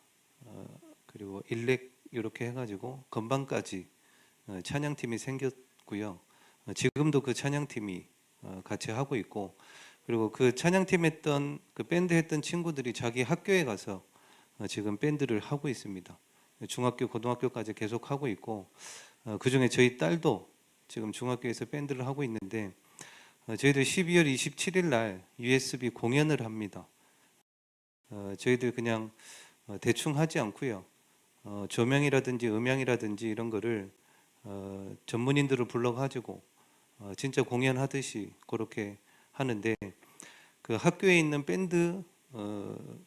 그리고 일렉 이렇게 해가지고 건반까지 찬양팀이 생겼고요. 지금도 그 찬양팀이 같이 하고 있고, 그리고 그 찬양팀 했던 그 밴드 했던 친구들이 자기 학교에 가서 지금 밴드를 하고 있습니다. 중학교, 고등학교까지 계속 하고 있고, 그 중에 저희 딸도 지금 중학교에서 밴드를 하고 있는데, 저희들 12월 27일 날 USB 공연을 합니다. 저희들 그냥 대충 하지 않고요. 조명이라든지 음향이라든지 이런 거를 전문인들을 불러가지고 진짜 공연하듯이 그렇게 하는데, 그 학교에 있는 밴드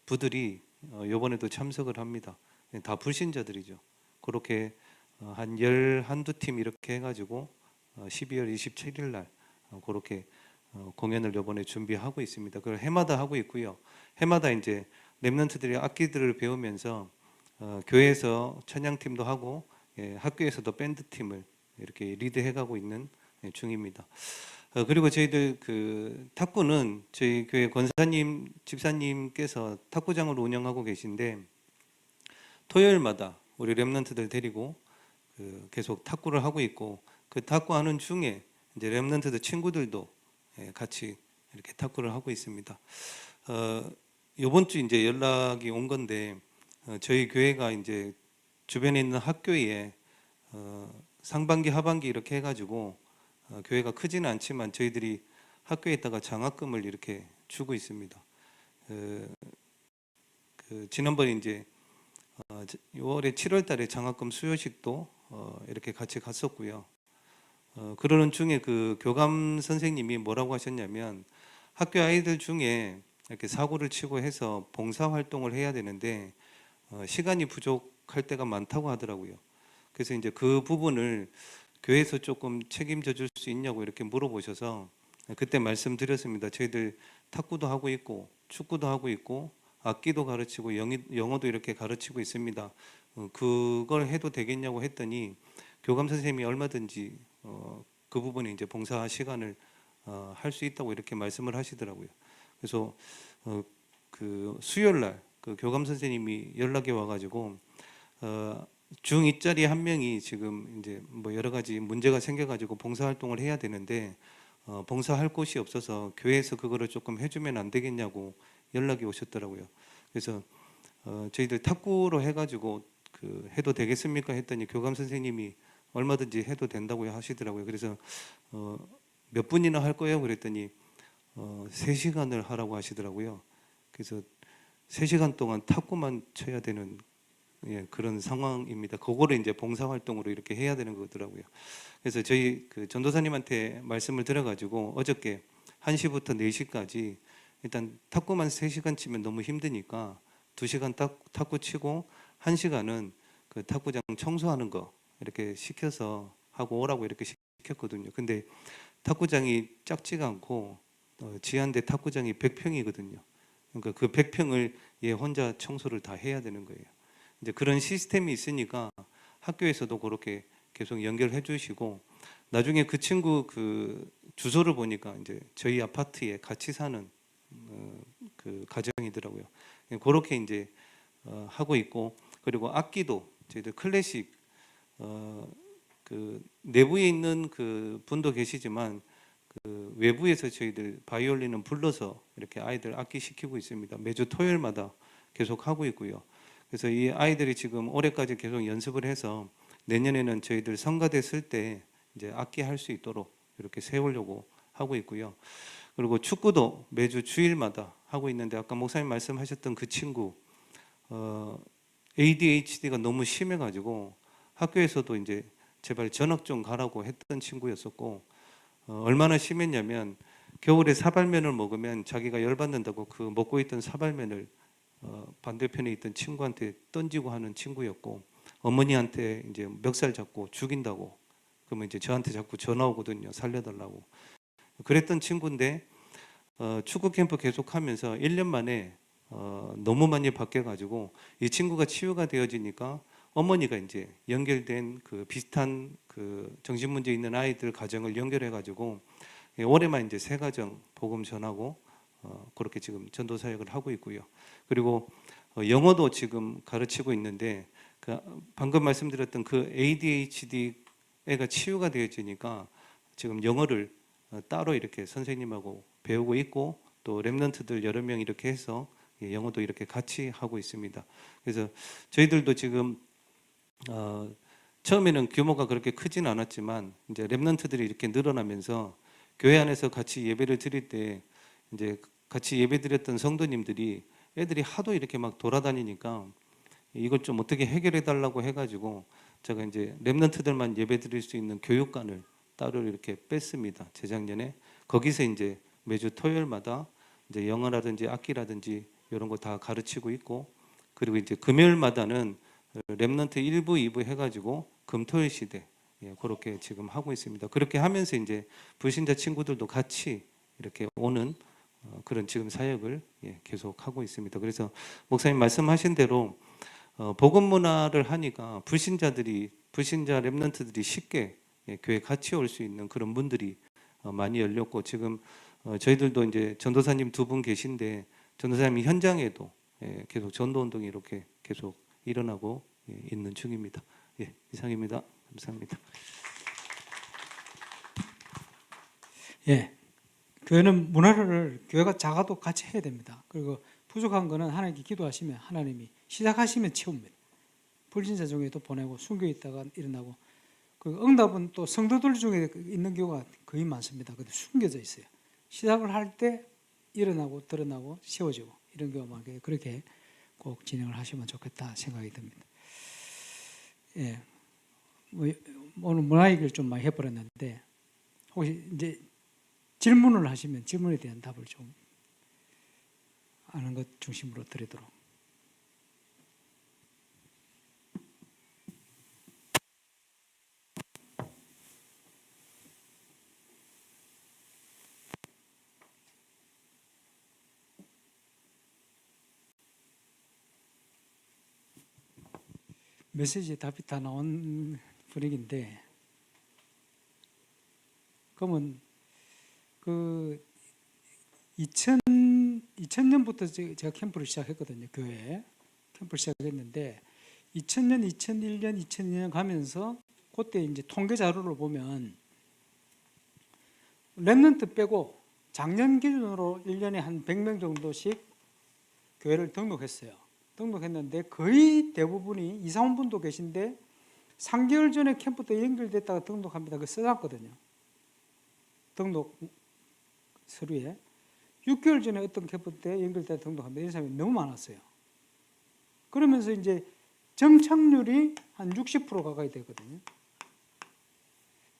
부들이 이번에도 참석을 합니다. 다 불신자들이죠. 그렇게 한 12팀 이렇게 해가지고 12월 27일 날 그렇게 공연을 이번에 준비하고 있습니다. 그걸 해마다 하고 있고요. 해마다 이제 렘넌트들이 악기들을 배우면서 교회에서 찬양팀도 하고 학교에서도 밴드팀을 이렇게 리드해가고 있는 중입니다. 그리고 저희들 그 탁구는 저희 교회 권사님, 집사님께서 탁구장을 운영하고 계신데, 토요일마다 우리 렘넌트들 데리고 계속 탁구를 하고 있고, 그 탁구하는 중에 이제 렘넌트들 친구들도 같이 이렇게 탁구를 하고 있습니다. 이번 주 이제 연락이 온 건데, 저희 교회가 이제 주변에 있는 학교에 상반기 하반기 이렇게 해가지고 교회가 크지는 않지만 저희들이 학교에 있다가 장학금을 이렇게 주고 있습니다. 지난번에 이제 6월에 7월달에 장학금 수여식도 이렇게 같이 갔었고요. 그러는 중에 그 교감 선생님이 뭐라고 하셨냐면 학교 아이들 중에 이렇게 사고를 치고 해서 봉사 활동을 해야 되는데 시간이 부족할 때가 많다고 하더라고요. 그래서 이제 그 부분을 교회에서 조금 책임져 줄 수 있냐고 이렇게 물어보셔서 그때 말씀드렸습니다. 저희들 탁구도 하고 있고 축구도 하고 있고 악기도 가르치고 영어도 이렇게 가르치고 있습니다. 그걸 해도 되겠냐고 했더니 교감 선생님이 얼마든지 그 부분에 이제 봉사 시간을 할 수 있다고 이렇게 말씀을 하시더라고요. 그래서 그 수요일 날그 교감 선생님이 연락이 와가지고 중2짜리 한 명이 지금 이제 뭐 여러 가지 문제가 생겨가지고 봉사 활동을 해야 되는데 봉사할 곳이 없어서 교회에서 그거를 조금 해주면 안 되겠냐고 연락이 오셨더라고요. 그래서 저희들 탁구로 해가지고 그 해도 되겠습니까 했더니 교감 선생님이 얼마든지 해도 된다고 하시더라고요. 그래서 몇 분이나 할 거예요? 그랬더니 3시간을 하라고 하시더라고요. 그래서 3시간 동안 탁구만 쳐야 되는 그런 상황입니다. 그거를 이제 봉사활동으로 이렇게 해야 되는 거더라고요. 그래서 저희 그 전도사님한테 말씀을 드려가지고 어저께 1시부터 4시까지 일단 탁구만 3시간 치면 너무 힘드니까 2시간 탁구 치고 1시간은 그 탁구장 청소하는 거 이렇게 시켜서 하고 오라고 이렇게 시켰거든요. 근데 탁구장이 작지가 않고 지하인데 탁구장이 100평이거든요. 그러니까 그 100평을 얘 혼자 청소를 다 해야 되는 거예요. 이제 그런 시스템이 있으니까 학교에서도 그렇게 계속 연결해 주시고 나중에 그 친구 그 주소를 보니까 이제 저희 아파트에 같이 사는 그 가정이더라고요. 그렇게 이제 하고 있고 그리고 악기도 저희들 클래식 그 내부에 있는 그 분도 계시지만 그 외부에서 저희들 바이올린은 불러서 이렇게 아이들 악기 시키고 있습니다. 매주 토요일마다 계속 하고 있고요. 그래서 이 아이들이 지금 올해까지 계속 연습을 해서 내년에는 저희들 성가대 쓸 때 이제 악기 할 수 있도록 이렇게 세우려고 하고 있고요. 그리고 축구도 매주 주일마다 하고 있는데 아까 목사님 말씀하셨던 그 친구 ADHD가 너무 심해가지고 학교에서도 이제 제발 전학 좀 가라고 했던 친구였었고 얼마나 심했냐면 겨울에 사발면을 먹으면 자기가 열받는다고 그 먹고 있던 사발면을 반대편에 있던 친구한테 던지고 하는 친구였고 어머니한테 이제 멱살 잡고 죽인다고 그러면 이제 저한테 자꾸 전화 오거든요. 살려달라고. 그랬던 친구인데 축구 캠프 계속하면서 1년 만에 너무 많이 바뀌어가지고 이 친구가 치유가 되어지니까 어머니가 이제 연결된 그 비슷한 그 정신 문제 있는 아이들 가정을 연결해가지고 올해만 이제 3가정 복음 전하고 그렇게 지금 전도 사역을 하고 있고요. 그리고 영어도 지금 가르치고 있는데 그 방금 말씀드렸던 그 ADHD 애가 치유가 되어지니까 지금 영어를 따로 이렇게 선생님하고 배우고 있고 또 랩런트들 여러 명 이렇게 해서 영어도 이렇게 같이 하고 있습니다. 그래서 저희들도 지금 처음에는 규모가 그렇게 크진 않았지만 이제 랩런트들이 이렇게 늘어나면서 교회 안에서 같이 예배를 드릴 때 이제 같이 예배 드렸던 성도님들이 애들이 하도 이렇게 막 돌아다니니까 이걸 좀 어떻게 해결해 달라고 해가지고 제가 이제 랩런트들만 예배 드릴 수 있는 교육관을 따로 이렇게 뺐습니다. 재작년에 거기서 이제 매주 토요일마다 이제 영어라든지 악기라든지 이런 거 다 가르치고 있고 그리고 이제 금요일마다는 랩런트 1부, 2부 해가지고 금토일 시대 그렇게 지금 하고 있습니다. 그렇게 하면서 이제 불신자 친구들도 같이 이렇게 오는 그런 지금 사역을 계속 하고 있습니다. 그래서 목사님 말씀하신 대로 복음 문화를 하니까 불신자 랩런트들이 쉽게 교회 같이 올 수 있는 그런 문들이 많이 열렸고 지금 저희들도 이제 전도사님 2분 계신데 전도사님 현장에도 계속 전도 운동이 이렇게 계속 일어나고 있는 중입니다. 이상입니다. 감사합니다. 교회는 문화를 교회가 작아도 같이 해야 됩니다. 그리고 부족한 거는 하나님께 기도하시면 하나님이 시작하시면 채웁니다. 불신자 중에도 보내고 순교에 있다가 일어나고 그 응답은 또 성도들 중에 있는 경우가 거의 많습니다. 근데 숨겨져 있어요. 시작을 할 때 일어나고 드러나고 세워지고 이런 경우가 많게 그렇게 꼭 진행을 하시면 좋겠다 생각이 듭니다. 예, 뭐 오늘 문화 얘기를 좀 많이 해버렸는데 혹시 이제 질문을 하시면 질문에 대한 답을 좀 아는 것 중심으로 드리도록. 메시지에 답이 다 나온 분위기인데, 그러면 그 2000년부터 제가 캠프를 시작했거든요. 교회에 캠프를 시작했는데 2000년, 2001년, 2002년 가면서 그때 이제 통계 자료를 보면 랩런트 빼고 작년 기준으로 1년에 한 100명 정도씩 교회를 등록했어요. 등록했는데 거의 대부분이 2, 3분도 계신데 3개월 전에 캠프 때 연결됐다가 등록합니다. 그거 써놨거든요. 등록 서류에 6개월 전에 어떤 캠프 때 연결됐다 등록합니다. 이런 사람이 너무 많았어요. 그러면서 이제 정착률이 한 60% 가까이 되거든요.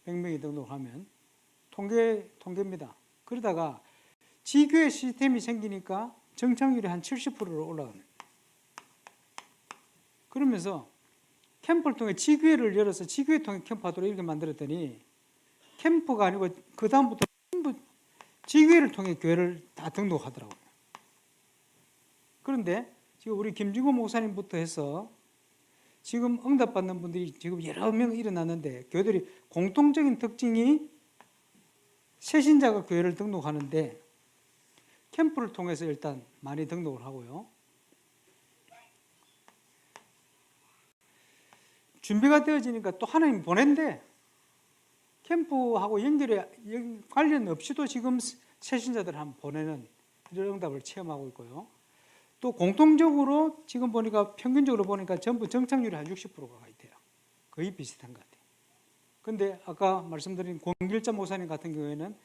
100명이 등록하면 통계입니다. 그러다가 지교회 시스템이 생기니까 정착률이 한 70%로 올라갑니다. 그러면서 캠프를 통해 지교회를 열어서 지교회 통해 캠프하도록 이렇게 만들었더니 캠프가 아니고 그 다음부터 전부 지교회를 통해 교회를 다 등록하더라고요. 그런데 지금 우리 김진구 목사님부터 해서 지금 응답받는 분들이 지금 여러 명 일어났는데 교회들이 공통적인 특징이 새신자가 교회를 등록하는데 캠프를 통해서 일단 많이 등록을 하고요. 준비가 되어지니까 또 하나님 보낸대. 캠프하고 관련 없이도 지금 새신자들 한번 보내는 이런 응답을 체험하고 있고요. 또 공통적으로 지금 보니까 평균적으로 보니까 전부 정착률이 한 60%가 가까이 돼요. 거의 비슷한 것 같아요. 근데 아까 말씀드린 권길자 목사님 같은 경우에는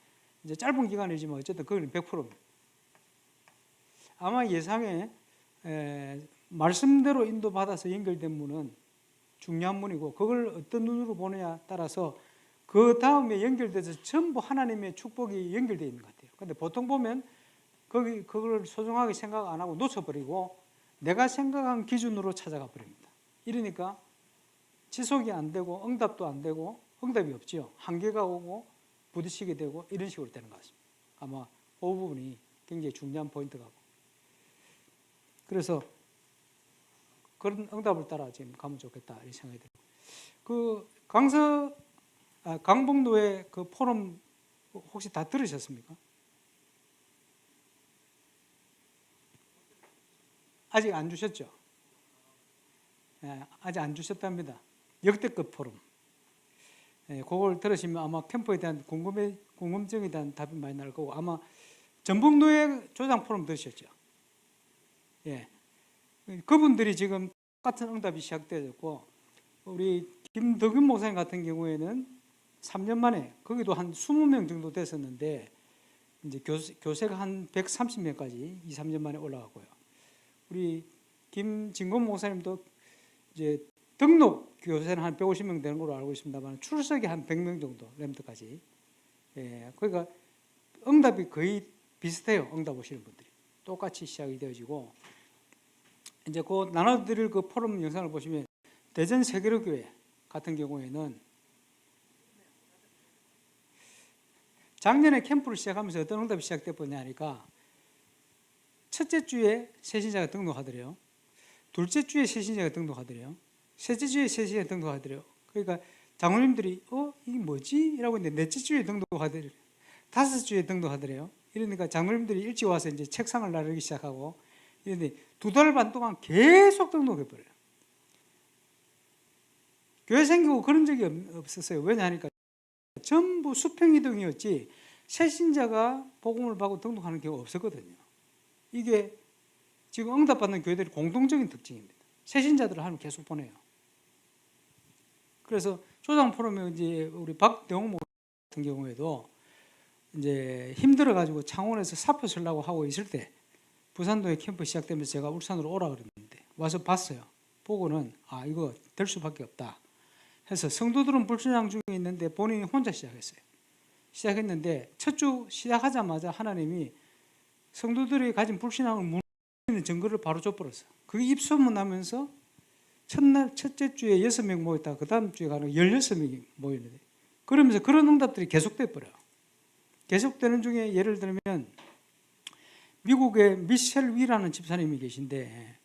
이제 짧은 기간이지만 어쨌든 그건 100%입니다. 아마 예상에 말씀대로 인도받아서 연결된 분은 중요한 분이고 그걸 어떤 눈으로 보느냐에 따라서 그 다음에 연결돼서 전부 하나님의 축복이 연결되어 있는 것 같아요. 근데 보통 보면 그걸 소중하게 생각 안 하고 놓쳐버리고 내가 생각한 기준으로 찾아가 버립니다. 이러니까 지속이 안 되고 응답도 안 되고 응답이 없죠. 한계가 오고 부딪히게 되고 이런 식으로 되는 것 같습니다. 아마 그 부분이 굉장히 중요한 포인트가. 그래서 그런 응답을 따라 지금 가면 좋겠다 이런 생각이 들어요. 그 강북노회 그 포럼 혹시 다 들으셨습니까? 아직 안 주셨죠? 아직 안 주셨답니다. 역대급 포럼. 그걸 들으시면 아마 캠프에 대한 궁금증에 대한 답이 많이 나올 거고 아마 전북노회 조장 포럼 들으셨죠? 예. 그분들이 지금 똑같은 응답이 시작되었고 우리 김덕윤 목사님 같은 경우에는 3년 만에 거기도 한 20명 정도 됐었는데 이제 교세가 한 130명까지 2, 3년 만에 올라갔고요. 우리 김진곤 목사님도 이제 등록 교세는 한 150명 되는 걸로 알고 있습니다만 출석이 한 100명 정도 램드까지. 예, 그러니까 응답이 거의 비슷해요. 응답 오시는 분들이 똑같이 시작이 되어지고 이제 그 나눠드릴 그 포럼 영상을 보시면 대전 세계로교회 같은 경우에는 작년에 캠프를 시작하면서 어떤 응답이 시작됐냐 하니까 첫째 주에 새신자가 등록하더래요. 둘째 주에 새신자가 등록하더래요. 셋째 주에 새신자가 등록하더래요. 그러니까 장로님들이 이게 뭐지? 이라고 했는데 넷째 주에 등록하더래요. 다섯 주에 등록하더래요. 이러니까 장로님들이 일찍 와서 이제 책상을 나르기 시작하고 이런데 2달 반 동안 계속 등록해버려요. 교회 생기고 그런 적이 없었어요. 왜냐하니까 전부 수평이동이었지 새신자가 복음을 받고 등록하는 경우가 없었거든요. 이게 지금 응답받는 교회들이 공통적인 특징입니다. 새신자들을 하면 계속 보내요. 그래서 조장 포럼에 이제 우리 박대웅 목 같은 경우에도 이제 힘들어 가지고 창원에서 사표 쓰려고 하고 있을 때 부산도에 캠프 시작되면서 제가 울산으로 오라 그랬는데 와서 봤어요. 보고는 아 이거 될 수밖에 없다 해서 성도들은 불신앙 중에 있는데 본인이 혼자 시작했어요. 시작했는데 첫 주 시작하자마자 하나님이 성도들이 가진 불신앙을 무너뜨리는 증거를 바로 줘버렸어요. 그게 입소문 나면서 첫째 주에 6명 모였다가 그 다음 주에 가는 16명이 모였는데 그러면서 그런 응답들이 계속돼 버려요. 계속되는 중에 예를 들면 미국에 미셸 위라는 집사님이 계신데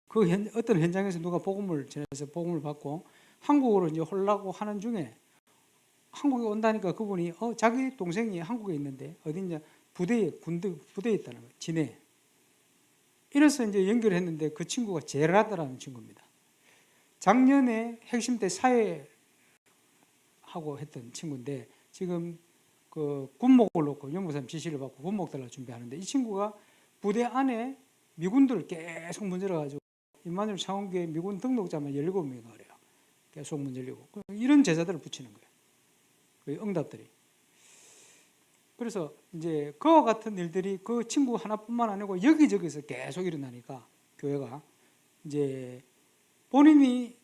그 어떤 현장에서 누가 복음을 전해서 복음을 받고 한국으로 이제 홀라고 하는 중에 한국에 온다니까 그분이 자기 동생이 한국에 있는데 어디냐 군대 부대에 있다는 거예요. 진해. 이래서 이제 연결했는데 그 친구가 제라드라는 친구입니다. 작년에 핵심 때 사회 하고 했던 친구인데 지금 그 군목을 놓고 연구사님 지시를 받고 군목 달라 준비하는데 이 친구가 부대 안에 미군들을 계속 문질러가지고 임마누엘 창원교회 미군 등록자만 17명이 그래요. 계속 문질리고 이런 제자들을 붙이는 거예요. 그 응답들이. 그래서 이제 그와 같은 일들이 그 친구 하나뿐만 아니고 여기저기서 계속 일어나니까 교회가 이제 본인이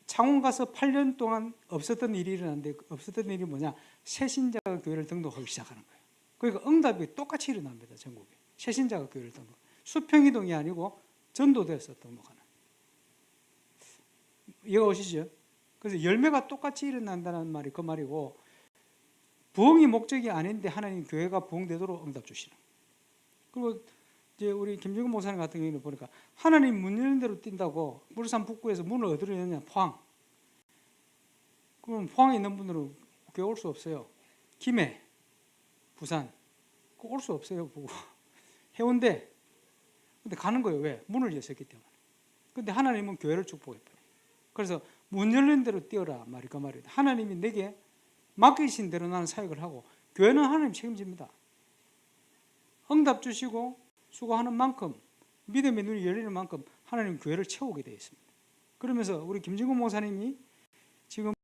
창원 가서 8년 동안 없었던 일이 일어났는데 없었던 일이 뭐냐? 새신자가 교회를 등록하기 시작하는 거예요. 그러니까 응답이 똑같이 일어납니다. 전국에. 새신자가 교회를 등록. 수평이동이 아니고 전도돼서 등록하는. 이해가 오시죠? 그래서 열매가 똑같이 일어난다는 말이 그 말이고 부흥이 목적이 아닌데 하나님 교회가 부흥되도록 응답 주시는. 그리고 이제 우리 김정근 목사님 같은 경우는 보니까 하나님 문 열린 대로 뛴다고 울산 북구에서 문을 어디로 여냐? 포항. 그럼 포항에 있는 분들은 교회 올 수 없어요. 김해, 부산 올 수 없어요. 보고 해운대. 근데 가는 거예요. 왜? 문을 여셨기 때문에. 근데 하나님은 교회를 축복했어요. 그래서 문 열린 대로 뛰어라 말이 그 말이에요. 하나님이 내게 맡기신 대로 나는 사역을 하고 교회는 하나님 책임집니다. 응답 주시고 수고하는 만큼 믿음의 눈이 열리는 만큼 하나님 교회를 채우게 되어 있습니다. 그러면서 우리 김진구 목사님이 지금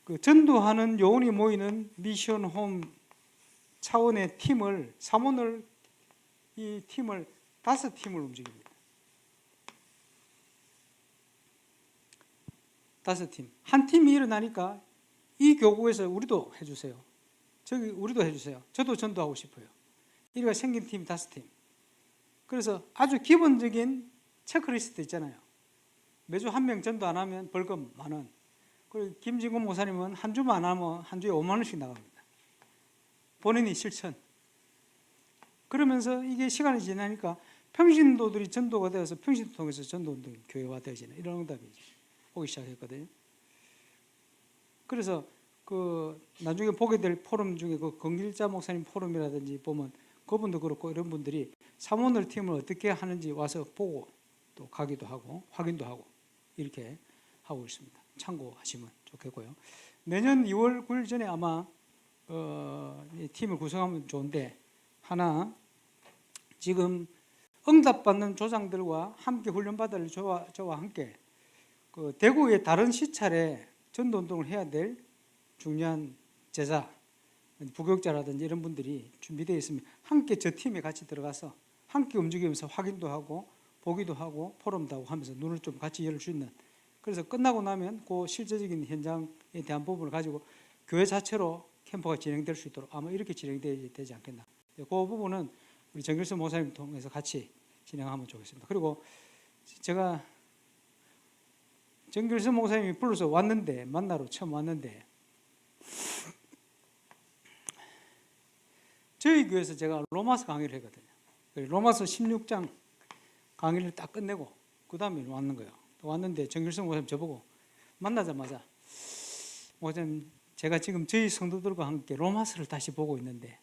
그 전도하는 요원이 모이는 미션홈 차원의 팀을 사모를 이 팀을 5팀을 움직입니다. 5팀. 한 팀이 일어나니까 이 교구에서 우리도 해주세요. 저기 우리도 해주세요. 저도 전도하고 싶어요. 이렇게 생긴 팀 5팀. 그래서 아주 기본적인 체크리스트 있잖아요. 매주 한 명 전도 안 하면 벌금 10,000원. 그리고 김진곤 목사님은 한 주만 안 하면 한 주에 50,000원씩 나갑니다. 본인이 실천. 그러면서 이게 시간이 지나니까 평신도들이 전도가 되어서 평신도 통해서 전도운동이 교회화되어지는 이런 응답이 오기 시작했거든요. 그래서 그 나중에 보게 될 포럼 중에 그 건길자 목사님 포럼이라든지 보면 그분도 그렇고 이런 분들이 사모늘 팀을 어떻게 하는지 와서 보고 또 가기도 하고 확인도 하고 이렇게 하고 있습니다. 참고하시면 좋겠고요. 내년 2월 9일 전에 아마 이 팀을 구성하면 좋은데 하나 지금 응답받는 조장들과 함께 훈련받을 저와 함께 그 대구의 다른 시찰에 전도운동을 해야 될 중요한 제자, 부교육자라든지 이런 분들이 준비되어 있으면 함께 저 팀에 같이 들어가서 함께 움직이면서 확인도 하고 보기도 하고 포럼도 하고 하면서 눈을 좀 같이 열 수 있는 그래서 끝나고 나면 그 실제적인 현장에 대한 부분을 가지고 교회 자체로 캠프가 진행될 수 있도록 아마 이렇게 진행되지 않겠나. 그 부분은 우리 정길선 목사님 통해서 같이 진행하면 좋겠습니다. 그리고 제가 정길선 목사님이 불러서 왔는데 만나러 처음 왔는데 저희 교회에서 제가 로마서 강의를 했거든요. 로마서 16장 강의를 딱 끝내고 그 다음에 왔는 거예요. 왔는데 정길성 목사님 저보고 만나자마자 목사님 제가 지금 저희 성도들과 함께 로마서를 다시 보고 있는데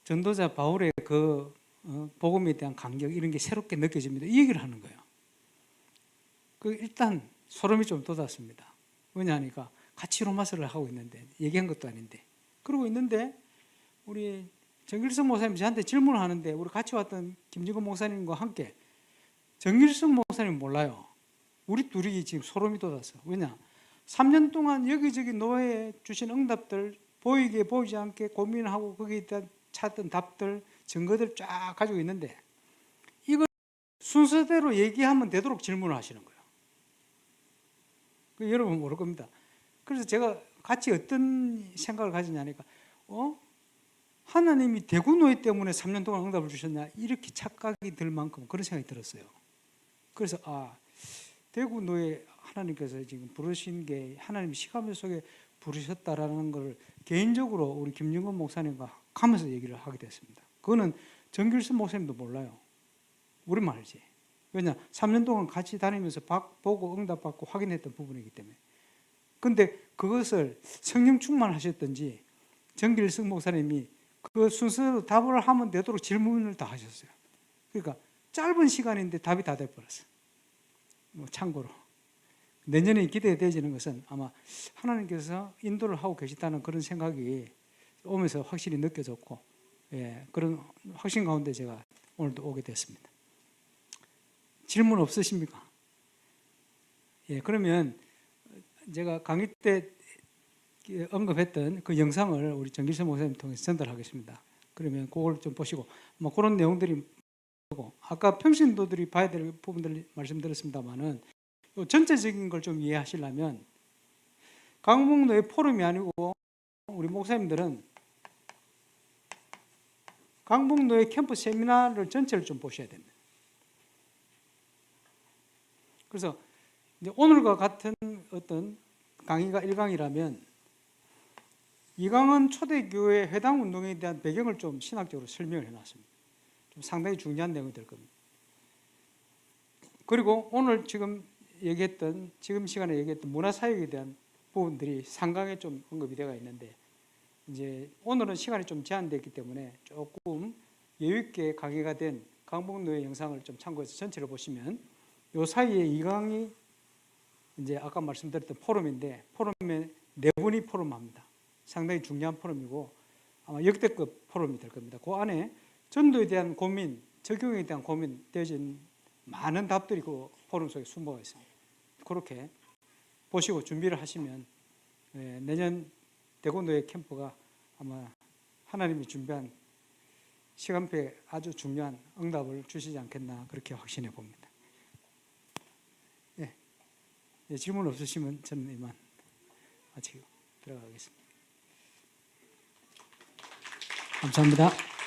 전도자 바울의 그 복음에 대한 감격 이런 게 새롭게 느껴집니다. 이 얘기를 하는 거예요. 그 일단 소름이 좀 돋았습니다. 왜냐하니까 같이 로마서를 하고 있는데 얘기한 것도 아닌데 그러고 있는데 우리 정길성 목사님 저한테 질문을 하는데 우리 같이 왔던 김진건 목사님과 함께 정길성 목사님 몰라요. 우리 둘이 지금 소름이 돋았어. 왜냐? 3년 동안 여기저기 노회에 주신 응답들, 보이게 보이지 않게 고민하고 거기에 대한 찾던 답들, 증거들 쫙 가지고 있는데 이걸 순서대로 얘기하면 되도록 질문을 하시는 거예요. 여러분 모를 겁니다. 그래서 제가 같이 어떤 생각을 가지냐니까 하나님이 대구노예 때문에 3년 동안 응답을 주셨냐 이렇게 착각이 들 만큼 그런 생각이 들었어요. 그래서 대구노예 하나님께서 지금 부르신 게 하나님 시간 속에 부르셨다라는 걸 개인적으로 우리 김영건 목사님과 가면서 얘기를 하게 됐습니다. 그거는 정길선 목사님도 몰라요. 우리만 알지. 왜냐 3년 동안 같이 다니면서 보고 응답받고 확인했던 부분이기 때문에. 근데 그것을 성령 충만하셨던지 정길성 목사님이 그 순서대로 답을 하면 되도록 질문을 다 하셨어요. 그러니까 짧은 시간인데 답이 다 돼버렸어요. 참고로 내년에 기대되지는 것은 아마 하나님께서 인도를 하고 계시다는 그런 생각이 오면서 확실히 느껴졌고, 그런 확신 가운데 제가 오늘도 오게 됐습니다. 질문 없으십니까? 그러면 제가 강의 때 언급했던 그 영상을 우리 정길선 목사님 통해서 전달하겠습니다. 그러면 그걸 좀 보시고 그런 내용들이 아까 평신도들이 봐야 될 부분들 말씀드렸습니다만은 전체적인 걸 좀 이해하시려면 강북노예 포럼이 아니고 우리 목사님들은 강북노예 캠프 세미나를 전체를 좀 보셔야 됩니다. 그래서 이제 오늘과 같은 어떤 강의가 1강이라면 2강은 초대교회 회당 운동에 대한 배경을 좀 신학적으로 설명을 해놨습니다. 좀 상당히 중요한 내용이 될 겁니다. 그리고 오늘 지금 시간에 얘기했던 문화사역에 대한 부분들이 상강에 좀 언급이 되어 있는데 이제 오늘은 시간이 좀 제한되었기 때문에 조금 여유있게 강의가 된 강북노예 영상을 좀 참고해서 전체를 보시면 요 사이에 2강이 이제 아까 말씀드렸던 포럼인데 포럼에 4분이 포럼합니다. 상당히 중요한 포럼이고 아마 역대급 포럼이 될 겁니다. 그 안에 전도에 대한 고민, 적용에 대한 고민 되어진 많은 답들이 그 포럼 속에 숨어가 있습니다. 그렇게 보시고 준비를 하시면 내년 대구노예 캠프가 아마 하나님이 준비한 시간표에 아주 중요한 응답을 주시지 않겠나 그렇게 확신해 봅니다. 질문 없으시면 저는 이만 마치고 들어가겠습니다. 감사합니다.